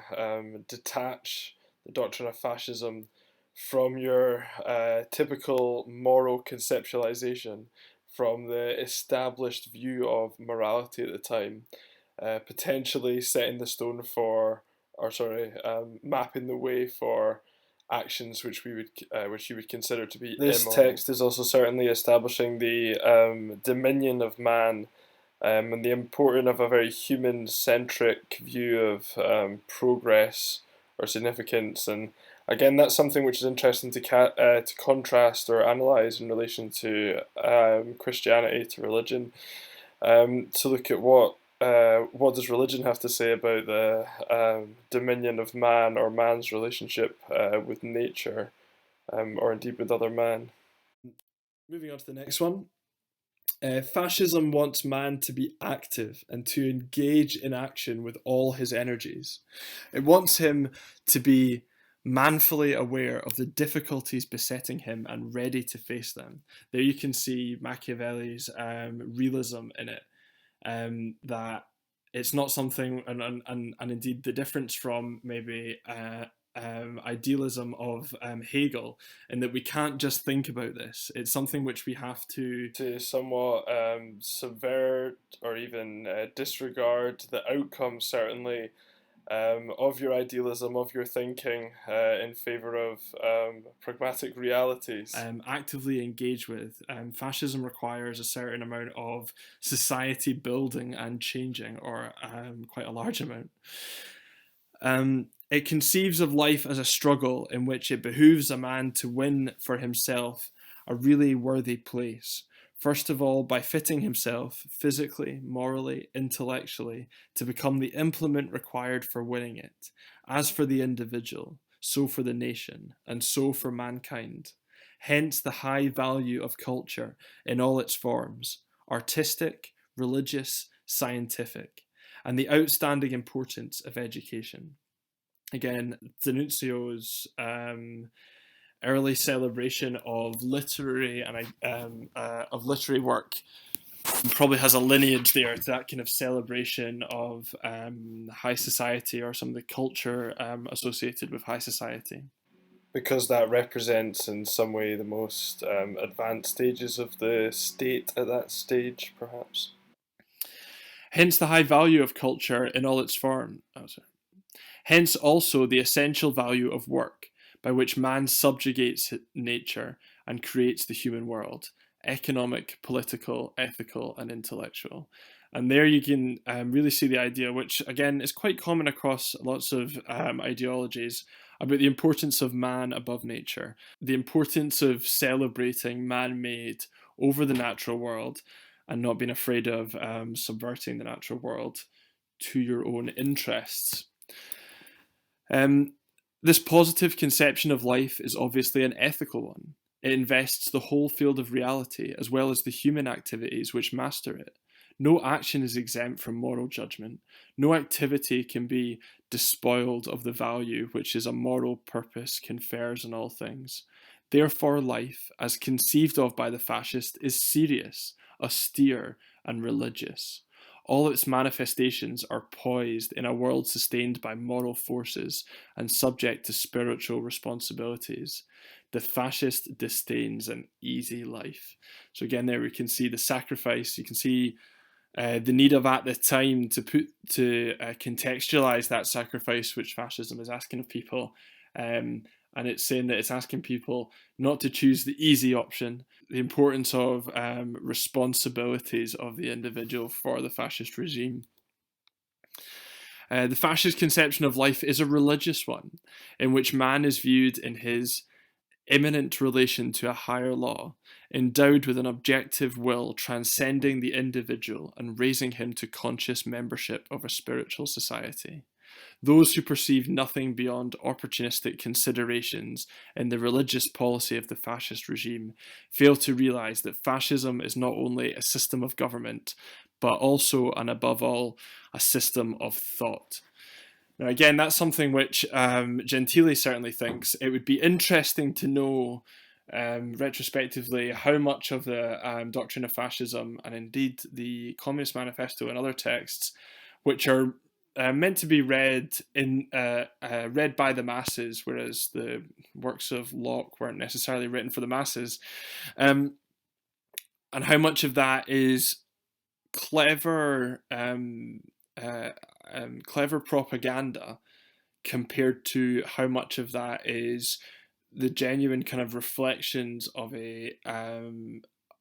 A: detach the doctrine of fascism from your typical moral conceptualization, from the established view of morality at the time, potentially setting the stone for, mapping the way for actions which you would consider to be this immoral. Text is also certainly establishing the dominion of man, and the importance of a very human-centric view of progress or significance. And again, that's something which is interesting to contrast or analyse in relation to Christianity, to religion. to look at what does religion have to say about the dominion of man, or man's relationship with nature, or indeed with other man. Moving on to the next one. Fascism wants man to be active and to engage in action with all his energies. It wants him to be manfully aware of the difficulties besetting him and ready to face them. There you can see Machiavelli's realism in it, that it's not something, and indeed the difference from maybe idealism of Hegel, in that we can't just think about this. It's something which we have to somewhat subvert, or even disregard the outcome, certainly, of your idealism, of your thinking, in favour of pragmatic realities. Actively engage with. Fascism requires a certain amount of society building and changing, or quite a large amount. It conceives of life as a struggle in which it behooves a man to win for himself a really worthy place. First of all, by fitting himself physically, morally, intellectually, to become the implement required for winning it. As for the individual, so for the nation, and so for mankind. Hence the high value of culture in all its forms, artistic, religious, scientific, and the outstanding importance of education. Again, D'Annunzio's early celebration of literary work probably has a lineage there to that kind of celebration of high society, or some of the culture associated with high society. Because that represents in some way the most advanced stages of the state at that stage, perhaps. Hence the high value of culture in all its form. Oh, sorry. Hence also the essential value of work, by which man subjugates nature and creates the human world, economic, political, ethical, and intellectual. And there you can really see the idea, which again is quite common across lots of ideologies, about the importance of man above nature, the importance of celebrating man made over the natural world, and not being afraid of subverting the natural world to your own interests. Um, this positive conception of life is obviously an ethical one. It invests the whole field of reality, as well as the human activities which master it. No action is exempt from moral judgment. No activity can be despoiled of the value which is a moral purpose confers on all things. Therefore, life, as conceived of by the fascist, is serious, austere, and religious. All its manifestations are poised in a world sustained by moral forces and subject to spiritual responsibilities. The fascist disdains an easy life. So again, there we can see the sacrifice. You can see the need of at the time to contextualize that sacrifice which fascism is asking of people. And it's saying that it's asking people not to choose the easy option. The importance of responsibilities of the individual for the fascist regime. The fascist conception of life is a religious one, in which man is viewed in his immanent relation to a higher law, endowed with an objective will transcending the individual and raising him to conscious membership of a spiritual society. Those who perceive nothing beyond opportunistic considerations in the religious policy of the fascist regime fail to realize that fascism is not only a system of government, but also, and above all, a system of thought. Now, again, that's something which Gentile certainly thinks. It would be interesting to know, retrospectively, how much of the doctrine of fascism, and indeed the Communist Manifesto and other texts, which are meant to be read by the masses, whereas the works of Locke weren't necessarily written for the masses, and how much of that is clever clever propaganda compared to how much of that is the genuine kind of reflections of a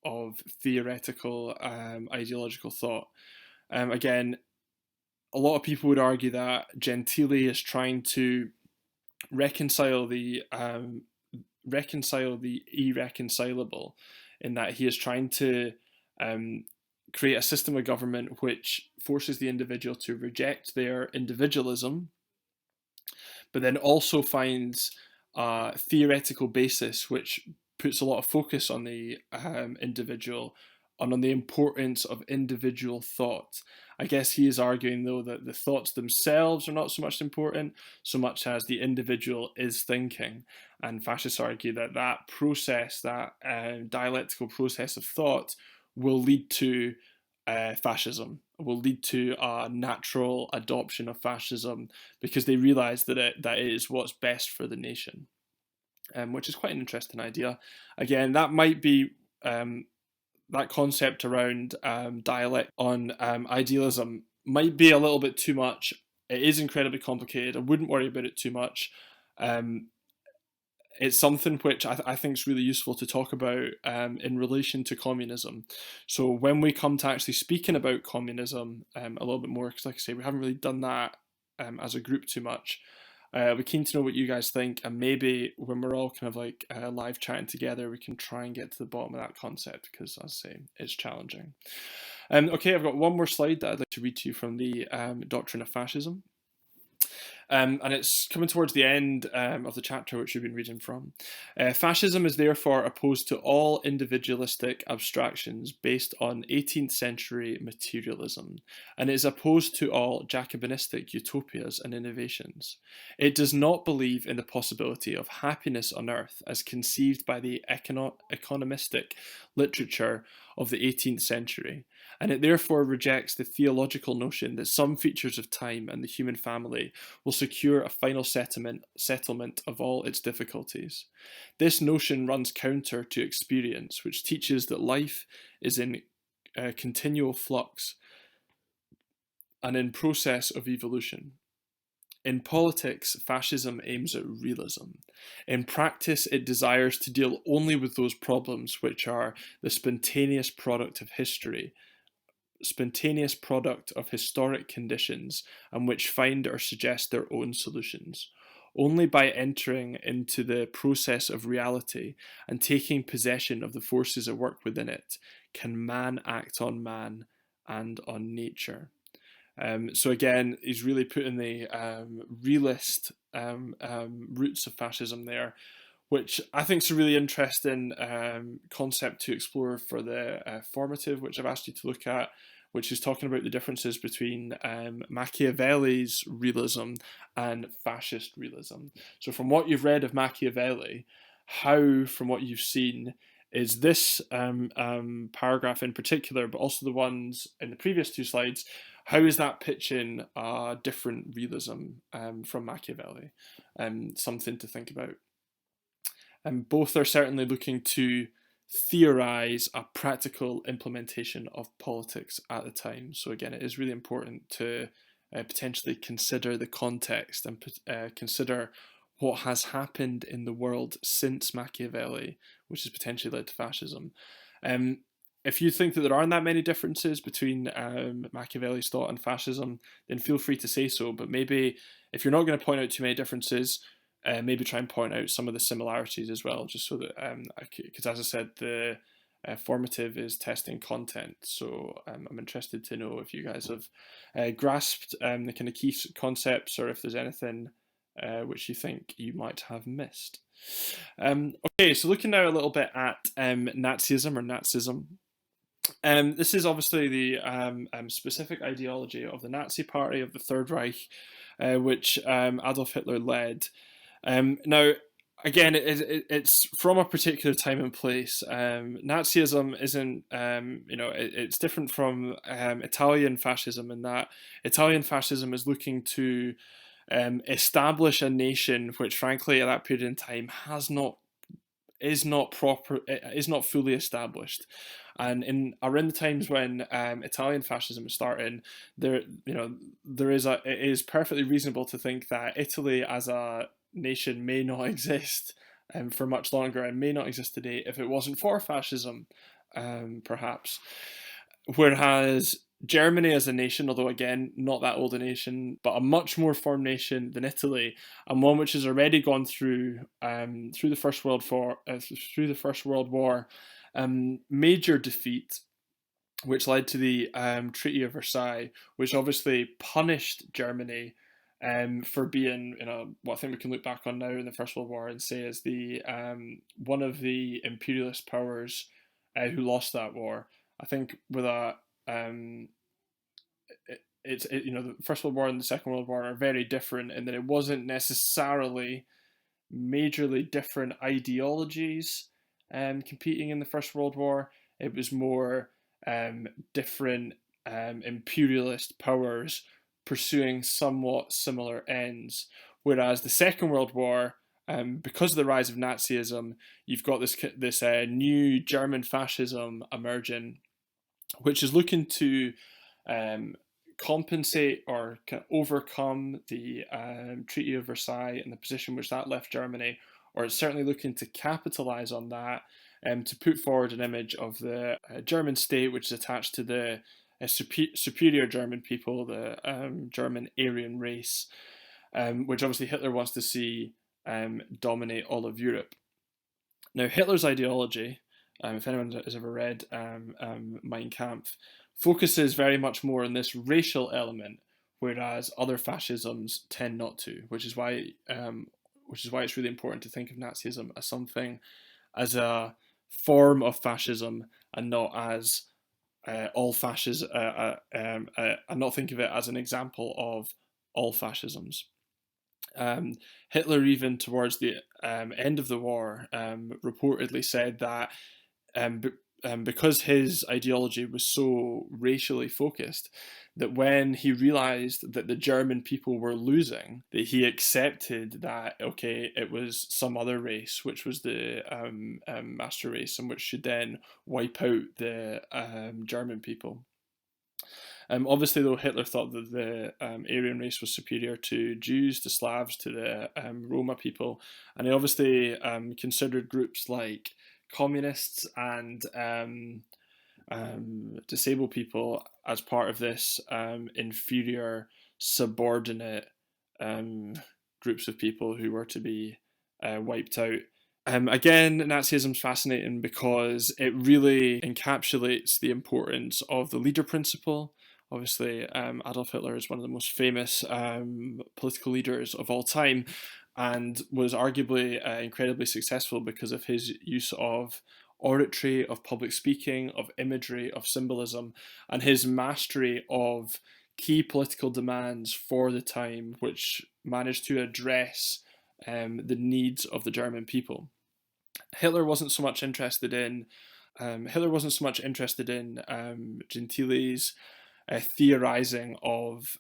A: of theoretical ideological thought. Again, a lot of people would argue that Gentile is trying to reconcile the irreconcilable, in that he is trying to create a system of government which forces the individual to reject their individualism, but then also finds a theoretical basis which puts a lot of focus on the individual and on the importance of individual thought. I guess he is arguing, though, that the thoughts themselves are not so much important, so much as the individual is thinking. And fascists argue that that process, that dialectical process of thought, will lead to fascism, will lead to a natural adoption of fascism, because they realise that it is what's best for the nation, which is quite an interesting idea. Again, that might be that concept around dialect on idealism might be a little bit too much. It is incredibly complicated. I wouldn't worry about it too much. Um, it's something which I think is really useful to talk about in relation to communism. So when we come to actually speaking about communism a little bit more, because like I say, we haven't really done that as a group too much. We're keen to know what you guys think, and maybe when we're all kind of like live chatting together, we can try and get to the bottom of that concept, because as I say, it's challenging. Okay, I've got one more slide that I'd like to read to you from the Doctrine of Fascism. And it's coming towards the end of the chapter which we've been reading from. Fascism is therefore opposed to all individualistic abstractions based on 18th century materialism, and is opposed to all Jacobinistic utopias and innovations. It does not believe in the possibility of happiness on earth as conceived by the economistic literature of the 18th century, and it therefore rejects the theological notion that some features of time and the human family will secure a final settlement of all its difficulties. This notion runs counter to experience, which teaches that life is in continual flux and in process of evolution. In politics, fascism aims at realism. In practice, it desires to deal only with those problems which are the spontaneous product of history, spontaneous product of historic conditions, and which find or suggest their own solutions. Only by entering into the process of reality and taking possession of the forces at work within it can man act on man and on nature. So again, he's really putting the realist roots of fascism there, which I think is a really interesting concept to explore for the formative, which I've asked you to look at, which is talking about the differences between Machiavelli's realism and fascist realism. So from what you've read of Machiavelli, how, from what you've seen, is this paragraph in particular, but also the ones in the previous two slides, how is that pitching a different realism from Machiavelli? Something to think about. And both are certainly looking to theorize a practical implementation of politics at the time. So again, it is really important to potentially consider the context and consider what has happened in the world since Machiavelli, which has potentially led to fascism. If you think that there aren't that many differences between Machiavelli's thought and fascism, then feel free to say so. But maybe if you're not going to point out too many differences, maybe try and point out some of the similarities as well, just so that, because as I said, the formative is testing content. So I'm interested to know if you guys have grasped the kind of key concepts, or if there's anything which you think you might have missed. Okay, so looking now a little bit at Nazism or Nazism. This is obviously the specific ideology of the Nazi Party of the Third Reich, which Adolf Hitler led. Now, again, it's from a particular time and place. Nazism isn't, it's different from Italian fascism in that Italian fascism is looking to establish a nation which, frankly, at that period in time is not fully established. And in around the times when Italian fascism is starting, it is perfectly reasonable to think that Italy as a nation may not exist for much longer, and may not exist today if it wasn't for fascism, perhaps. Whereas Germany as a nation, although again not that old a nation, but a much more formed nation than Italy, and one which has already gone through the First World War, major defeat, which led to the Treaty of Versailles, which obviously punished Germany for being, what I think we can look back on now in the First World War and say is the one of the imperialist powers who lost that war. I think with a the First World War and the Second World War are very different in that it wasn't necessarily majorly different ideologies competing in the First World War. It was more different imperialist powers pursuing somewhat similar ends. Whereas the Second World War, because of the rise of Nazism, you've got this new German fascism emerging, which is looking to um, compensate or overcome the Treaty of Versailles and the position which that left Germany, or it's certainly looking to capitalize on that to put forward an image of the German state which is attached to the superior German people, the German Aryan race, which obviously Hitler wants to see dominate all of Europe. Now, Hitler's ideology, if anyone has ever read Mein Kampf, focuses very much more on this racial element, whereas other fascisms tend not to, which is why it's really important to think of Nazism as something as a form of fascism and not as all fascism, and not think of it as an example of all fascisms. Hitler, even towards the end of the war, reportedly said that because his ideology was so racially focused, that when he realized that the German people were losing, that he accepted that, okay, it was some other race, which was the master race, and which should then wipe out the German people. Obviously, though, Hitler thought that the Aryan race was superior to Jews, to Slavs, to the Roma people, and he obviously considered groups like communists and disabled people as part of this inferior, subordinate groups of people who were to be wiped out. Again, Nazism is fascinating because it really encapsulates the importance of the leader principle. Obviously, Adolf Hitler is one of the most famous political leaders of all time and was arguably incredibly successful because of his use of oratory, of public speaking, of imagery, of symbolism, and his mastery of key political demands for the time, which managed to address the needs of the German people. Hitler wasn't so much interested in Gentile's theorizing of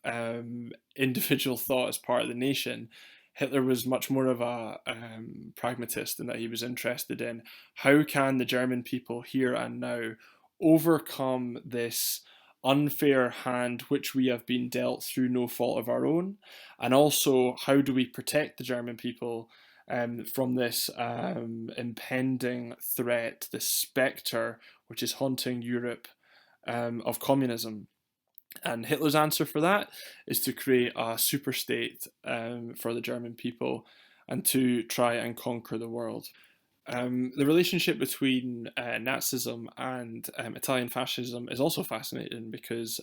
A: individual thought as part of the nation. Hitler was much more of a pragmatist in that he was interested in how can the German people here and now overcome this unfair hand which we have been dealt through no fault of our own, and also how do we protect the German people from this impending threat, this spectre which is haunting Europe of communism. And Hitler's answer for that is to create a super state for the German people and to try and conquer the world. The relationship between Nazism and Italian fascism is also fascinating because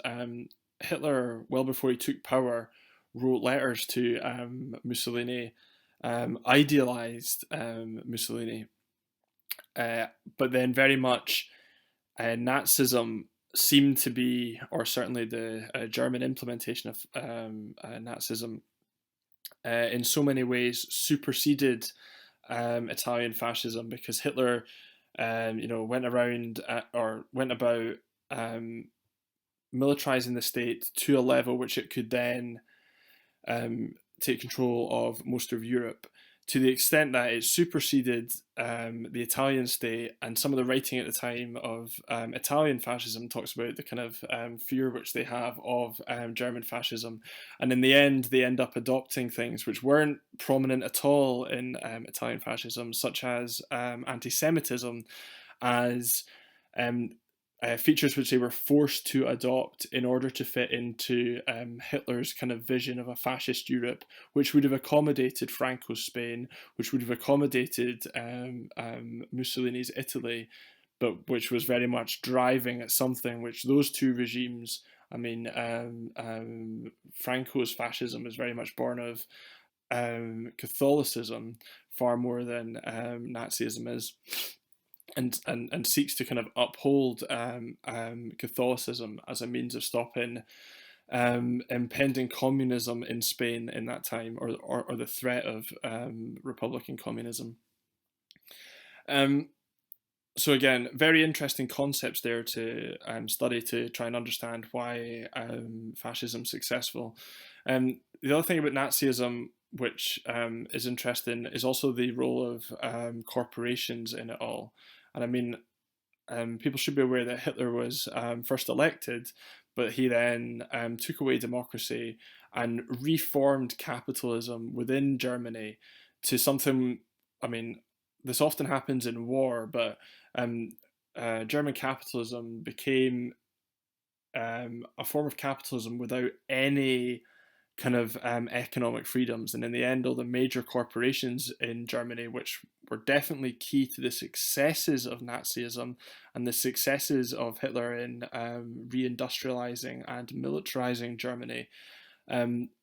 A: Hitler, well before he took power, wrote letters to Mussolini, idealized Mussolini, but then very much Nazism seemed to be, or certainly the German implementation of Nazism, in so many ways superseded Italian fascism because Hitler, went around or went about militarizing the state to a level which it could then take control of most of Europe, to the extent that it superseded the Italian state. And some of the writing at the time of Italian fascism talks about the kind of fear which they have of German fascism. And in the end, they end up adopting things which weren't prominent at all in Italian fascism, such as anti Semitism, as features which they were forced to adopt in order to fit into Hitler's kind of vision of a fascist Europe, which would have accommodated Franco's Spain, which would have accommodated Mussolini's Italy, but which was very much driving at something which those two regimes, I mean, Franco's fascism is very much born of Catholicism far more than Nazism is, and seeks to kind of uphold Catholicism as a means of stopping impending communism in Spain in that time, or the threat of Republican communism. Um, so again, very interesting concepts there to study to try and understand why fascism's successful. The other thing about Nazism, which is interesting, is also the role of corporations in it all. And I mean, people should be aware that Hitler was first elected, but he then took away democracy and reformed capitalism within Germany to something. I mean, this often happens in war, but um, German capitalism became a form of capitalism without any kind of economic freedoms. And in the end, all the major corporations in Germany, which were definitely key to the successes of Nazism and the successes of Hitler in reindustrializing and militarizing Germany,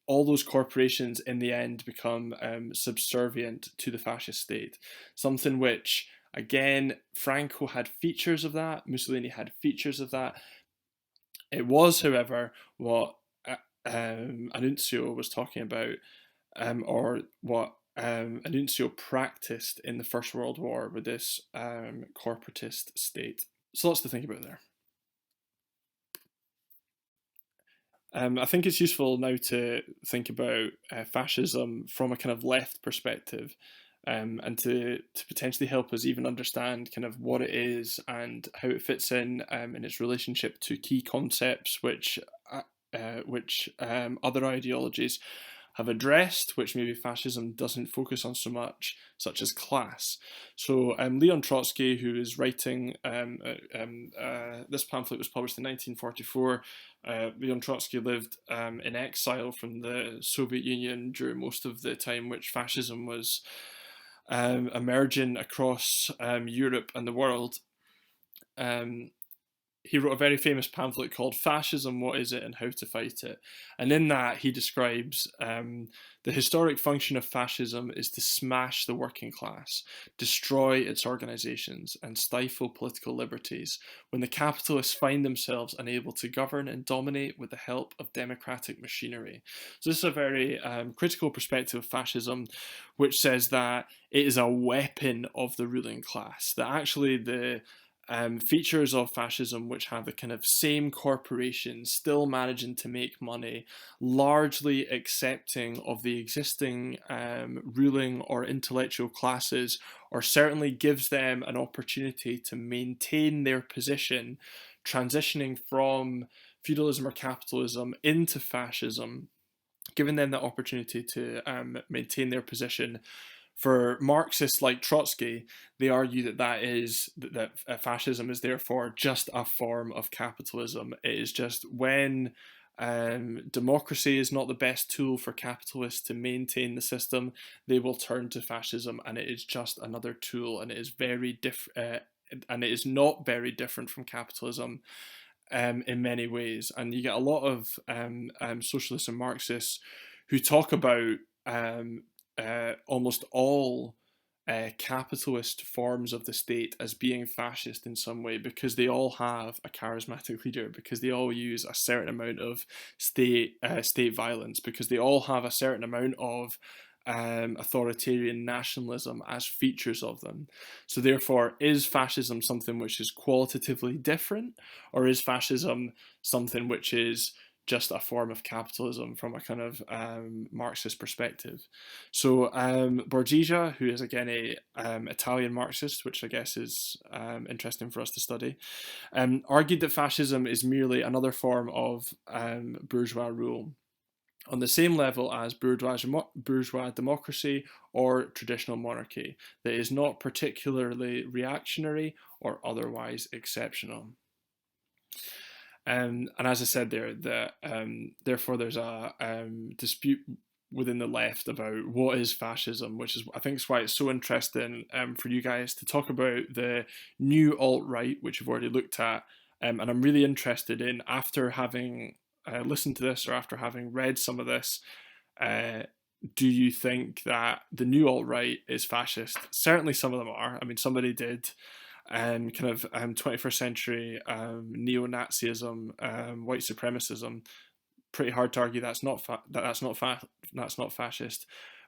A: all those corporations in the end become subservient to the fascist state. Something which, again, Franco had features of that, Mussolini had features of that. It was, however, what Annunzio was talking about, or what Annunzio practiced in the First World War with this corporatist state. So lots to think about there. I think it's useful now to think about fascism from a kind of left perspective, and to potentially help us even understand kind of what it is and how it fits in its relationship to key concepts which other ideologies have addressed, which maybe fascism doesn't focus on so much, such as class. So Leon Trotsky, who is writing, this pamphlet was published in 1944. Leon Trotsky lived in exile from the Soviet Union during most of the time which fascism was emerging across Europe and the world. He wrote a very famous pamphlet called Fascism, What Is It and How to Fight It? And in that, he describes the historic function of fascism is to smash the working class, destroy its organizations, and stifle political liberties when the capitalists find themselves unable to govern and dominate with the help of democratic machinery. So, this is a very critical perspective of fascism, which says that it is a weapon of the ruling class, that actually the features of fascism, which have the kind of same corporations still managing to make money, largely accepting of the existing ruling or intellectual classes, or certainly gives them an opportunity to maintain their position, transitioning from feudalism or capitalism into fascism, giving them the opportunity to maintain their position. For Marxists like Trotsky, they argue that fascism is therefore just a form of capitalism. It is just when democracy is not the best tool for capitalists to maintain the system, they will turn to fascism, and it is just another tool, and it is very different. And it is not very different from capitalism in many ways. And you get a lot of socialists and Marxists who talk about almost all capitalist forms of the state as being fascist in some way, because they all have a charismatic leader, because they all use a certain amount of state violence, because they all have a certain amount of authoritarian nationalism as features of them. So therefore, is fascism something which is qualitatively different, or is fascism something which is just a form of capitalism from a kind of Marxist perspective? So Borgia, who is again a Italian Marxist, which I guess is interesting for us to study, argued that fascism is merely another form of bourgeois rule, on the same level as bourgeois democracy or traditional monarchy, that is not particularly reactionary or otherwise exceptional. And as I said there, therefore there's a dispute within the left about what is fascism, which is I think is why it's so interesting for you guys to talk about the new alt-right, which you've already looked at, and I'm really interested in, after having listened to this or after having read some of this, uh, do you think that the new alt-right is fascist? Certainly some of them are. I mean, somebody did kind of 21st century neo-Nazism, white supremacism. Pretty hard to argue that's not fascist.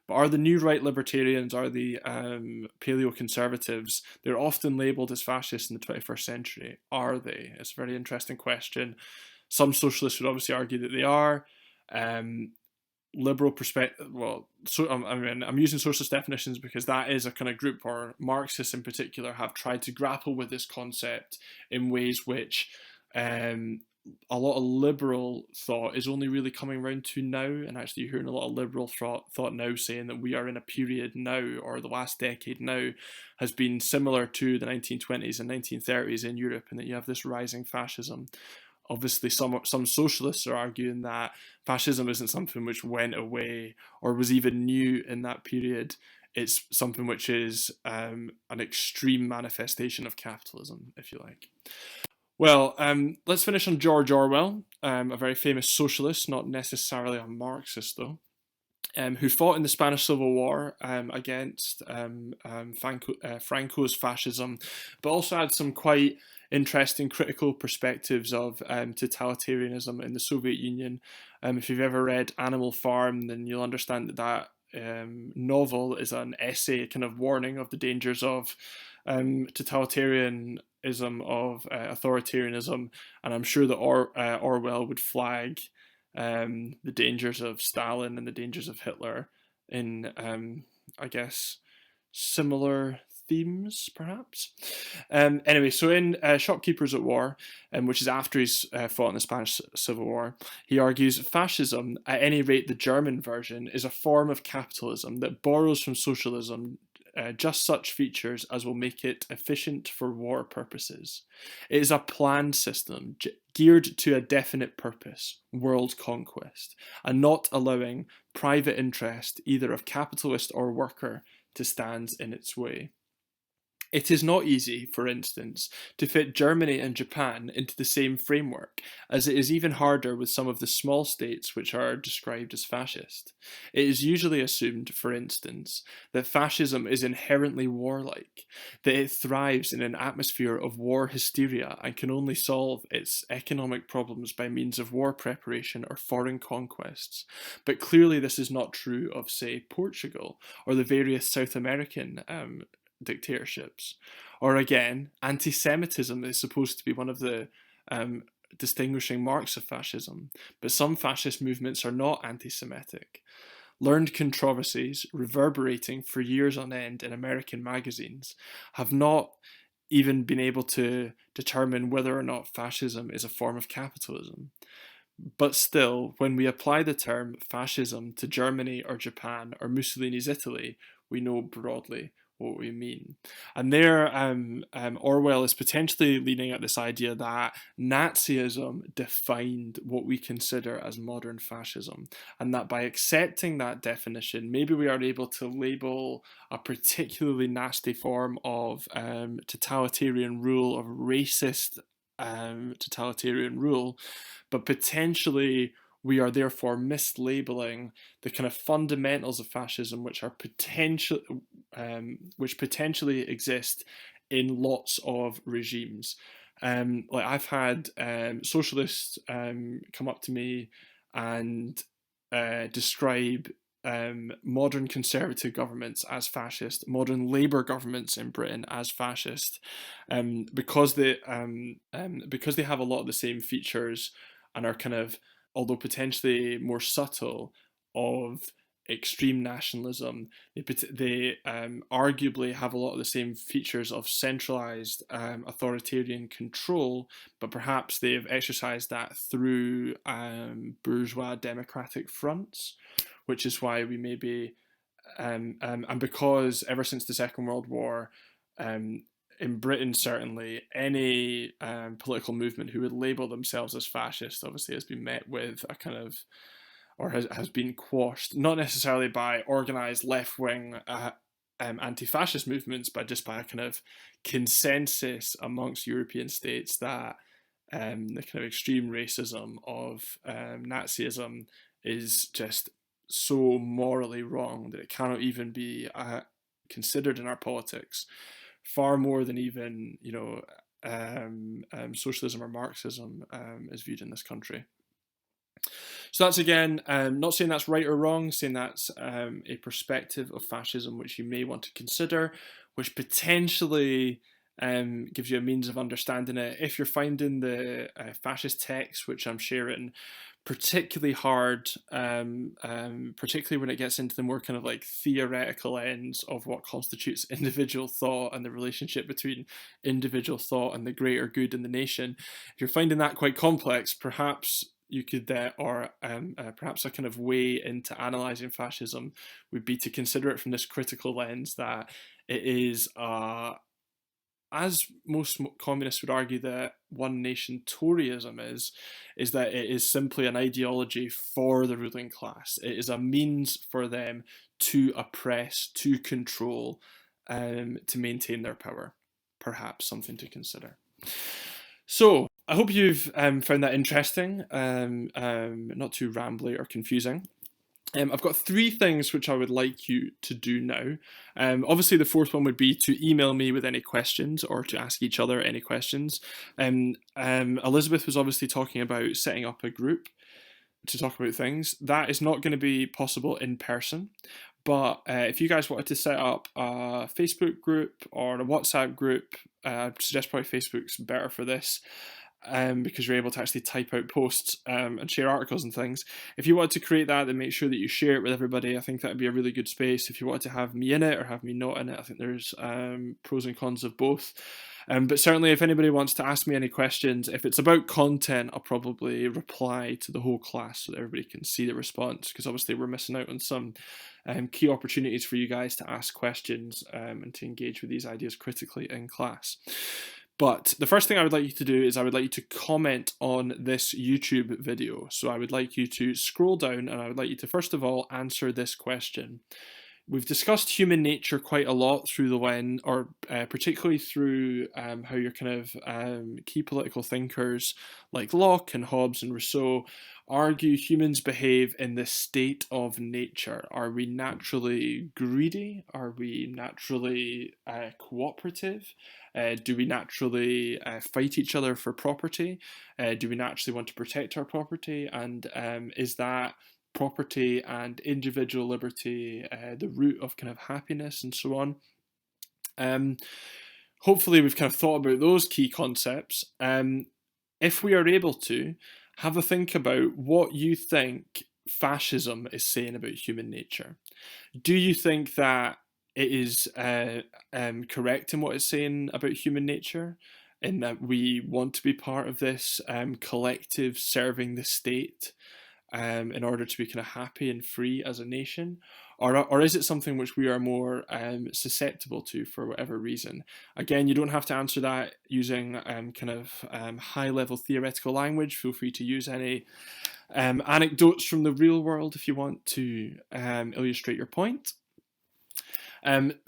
A: But are the new right libertarians, are the paleo conservatives, they're often labelled as fascists in the 21st century? Are they? It's a very interesting question. Some socialists would obviously argue that they are. Um, Liberal perspective, well, so I mean, I'm using socialist definitions because that is a kind of group, or Marxists in particular have tried to grapple with this concept in ways which a lot of liberal thought is only really coming around to now. And actually you're hearing a lot of liberal thought now saying that we are in a period now, or the last decade now has been similar to the 1920s and 1930s in Europe, and that you have this rising fascism. Obviously, some socialists are arguing that fascism isn't something which went away or was even new in that period. It's something which is an extreme manifestation of capitalism, if you like. Well, let's finish on George Orwell, a very famous socialist, not necessarily a Marxist though, who fought in the Spanish Civil War against Franco's fascism, but also had some quite interesting critical perspectives of totalitarianism in the Soviet Union. If you've ever read Animal Farm, then you'll understand that novel is an essay kind of warning of the dangers of totalitarianism, of authoritarianism, and I'm sure that Orwell would flag the dangers of Stalin and the dangers of Hitler in, I guess, similar themes, perhaps. Anyway, so in Shopkeepers at War, which is after he's fought in the Spanish Civil War, he argues fascism, at any rate the German version, is a form of capitalism that borrows from socialism just such features as will make it efficient for war purposes. It is a planned system geared to a definite purpose, world conquest, and not allowing private interest, either of capitalist or worker, to stand in its way. It is not easy, for instance, to fit Germany and Japan into the same framework, as it is even harder with some of the small states which are described as fascist. It is usually assumed, for instance, that fascism is inherently warlike, that it thrives in an atmosphere of war hysteria and can only solve its economic problems by means of war preparation or foreign conquests. But clearly this is not true of, say, Portugal or the various South American dictatorships. Or again, anti Semitism is supposed to be one of the distinguishing marks of fascism, but some fascist movements are not anti Semitic. Learned controversies, reverberating for years on end in American magazines, have not even been able to determine whether or not fascism is a form of capitalism. But still, when we apply the term fascism to Germany or Japan or Mussolini's Italy, we know broadly what we mean. And there, Orwell is potentially leaning at this idea that Nazism defined what we consider as modern fascism, and that by accepting that definition, maybe we are able to label a particularly nasty form of totalitarian rule, of racist totalitarian rule, but potentially we are therefore mislabeling the kind of fundamentals of fascism, which are which potentially exist in lots of regimes. Like I've had socialists come up to me and describe modern conservative governments as fascist, modern Labour governments in Britain as fascist, because they have a lot of the same features and are kind of, although potentially more subtle, of extreme nationalism. They arguably have a lot of the same features of centralized authoritarian control, but perhaps they've exercised that through bourgeois democratic fronts, which is why we maybe, and because ever since the Second World War, in Britain certainly, any political movement who would label themselves as fascist obviously has been met with a kind of or has been quashed, not necessarily by organised left-wing anti-fascist movements, but just by a kind of consensus amongst European states that the kind of extreme racism of Nazism is just so morally wrong that it cannot even be considered in our politics, far more than even socialism or Marxism is viewed in this country. So that's, again, not saying that's right or wrong, saying that's a perspective of fascism which you may want to consider, which potentially gives you a means of understanding it. If you're finding the fascist text, which I'm sharing, particularly hard, particularly when it gets into the more kind of like theoretical ends of what constitutes individual thought and the relationship between individual thought and the greater good in the nation, if you're finding that quite complex, perhaps you could, perhaps a kind of way into analysing fascism would be to consider it from this critical lens that it is, as most communists would argue that one nation Toryism is that it is simply an ideology for the ruling class. It is a means for them to oppress, to control, to maintain their power. Perhaps something to consider. So I hope you've found that interesting, not too rambly or confusing. I've got 3 things which I would like you to do now. Obviously, the fourth one would be to email me with any questions or to ask each other any questions. Elizabeth was obviously talking about setting up a group to talk about things. That is not going to be possible in person. But if you guys wanted to set up a Facebook group or a WhatsApp group, I suggest probably Facebook's better for this. Because you're able to actually type out posts and share articles and things. If you want to create that, then make sure that you share it with everybody. I think that would be a really good space. If you want to have me in it or have me not in it, I think there's pros and cons of both. But certainly, if anybody wants to ask me any questions, if it's about content, I'll probably reply to the whole class so that everybody can see the response, because obviously we're missing out on some key opportunities for you guys to ask questions and to engage with these ideas critically in class. But the first thing I would like you to do is I would like you to comment on this YouTube video. So I would like you to scroll down and I would like you to first of all answer this question. We've discussed human nature quite a lot through the lens, or particularly through how your kind of key political thinkers like Locke and Hobbes and Rousseau argue humans behave in this state of nature. Are we naturally greedy? Are we naturally cooperative? Do we naturally fight each other for property? Do we naturally want to protect our property? And is that property and individual liberty the root of kind of happiness and so on? Hopefully we've kind of thought about those key concepts. If we are able to, have a think about what you think fascism is saying about human nature. Do you think that it is correct in what it's saying about human nature, in that we want to be part of this collective serving the state in order to be kind of happy and free as a nation? Or is it something which we are more susceptible to for whatever reason? Again, you don't have to answer that using kind of high-level theoretical language. Feel free to use any anecdotes from the real world if you want to illustrate your point.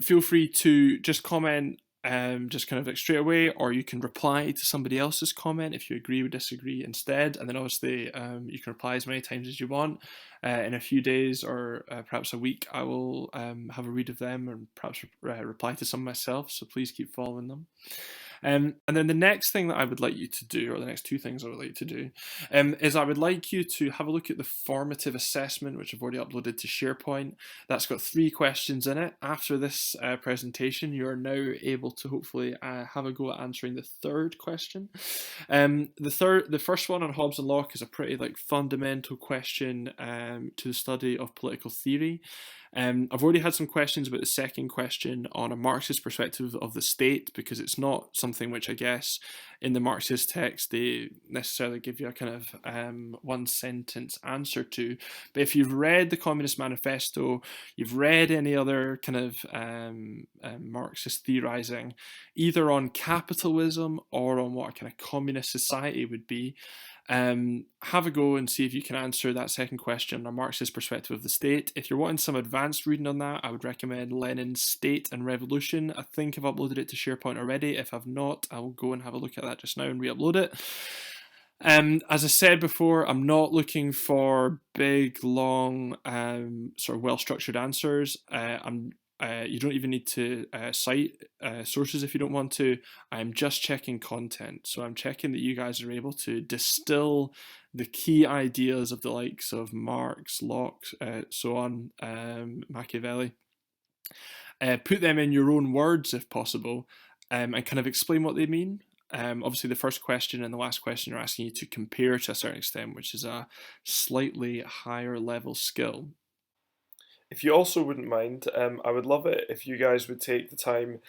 A: Feel free to just comment just kind of like straight away, or you can reply to somebody else's comment if you agree or disagree instead, and then obviously you can reply as many times as you want. In a few days or perhaps a week, I will have a read of them and perhaps reply to some myself, so please keep following them. And then the next thing that I would like you to do, or the next 2 things I would like to do, is I would like you to have a look at the formative assessment, which I've already uploaded to SharePoint. That's got 3 questions in it. After this presentation, you are now able to hopefully have a go at answering the 3rd question. The first one on Hobbes and Locke is a pretty like fundamental question to the study of political theory. I've already had some questions about the second question on a Marxist perspective of the state, because it's not something which I guess in the Marxist text they necessarily give you a kind of one sentence answer to. But if you've read the Communist Manifesto, you've read any other kind of Marxist theorizing, either on capitalism or on what a kind of communist society would be, Have a go and see if you can answer that second question on a Marxist perspective of the state. If you're wanting some advanced reading on that, I would recommend Lenin's State and Revolution. I think I've uploaded it to SharePoint already. If I've not, I will go and have a look at that just now and re-upload it. As I said before, I'm not looking for big, long, sort of well-structured answers. You don't even need to cite sources if you don't want to. I'm just checking content. So I'm checking that you guys are able to distill the key ideas of the likes of Marx, Locke, so on, Machiavelli. Put them in your own words if possible, and kind of explain what they mean. Obviously, the first question and the last question are asking you to compare to a certain extent, which is a slightly higher level skill.
B: If you also wouldn't mind, I would love it if you guys would take the time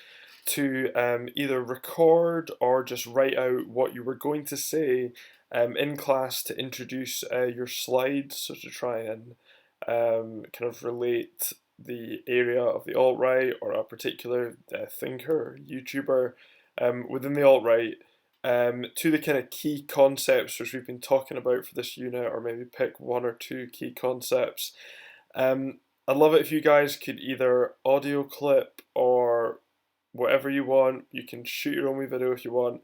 B: to either record or just write out what you were going to say in class to introduce your slides, so to try and kind of relate the area of the alt-right or a particular thinker, YouTuber within the alt-right to the kind of key concepts which we've been talking about for this unit, or maybe pick one or two key concepts. I'd love it if you guys could either audio clip or whatever you want. You can shoot your own wee video if you want.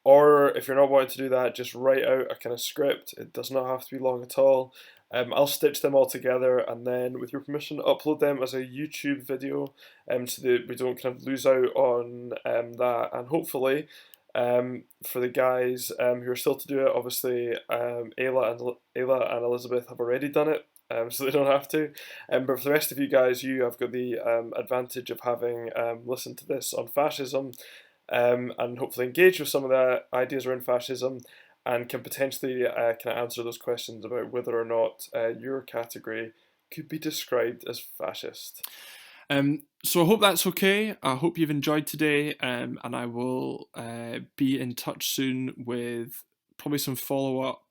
B: Or if you're not wanting to do that, just write out a kind of script. It does not have to be long at all. I'll stitch them all together and then, with your permission, upload them as a YouTube video so that we don't kind of lose out on that. And hopefully, for the guys who are still to do it, obviously Ayla and Elizabeth have already done it. So they don't have to. But for the rest of you guys, you have got the advantage of having listened to this on fascism and hopefully engage with some of the ideas around fascism and can potentially kind of answer those questions about whether or not your category could be described as fascist.
A: So I hope that's okay. I hope you've enjoyed today, and I will be in touch soon with probably some follow-up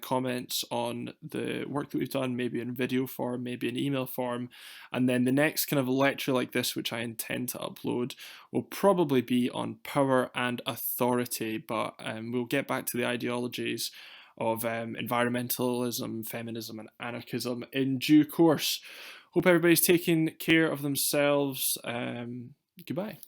A: comments on the work that we've done, maybe in video form, maybe in email form, and then the next kind of lecture like this, which I intend to upload, will probably be on power and authority, but we'll get back to the ideologies of environmentalism, feminism, and anarchism in due course. Hope everybody's taking care of themselves. Goodbye.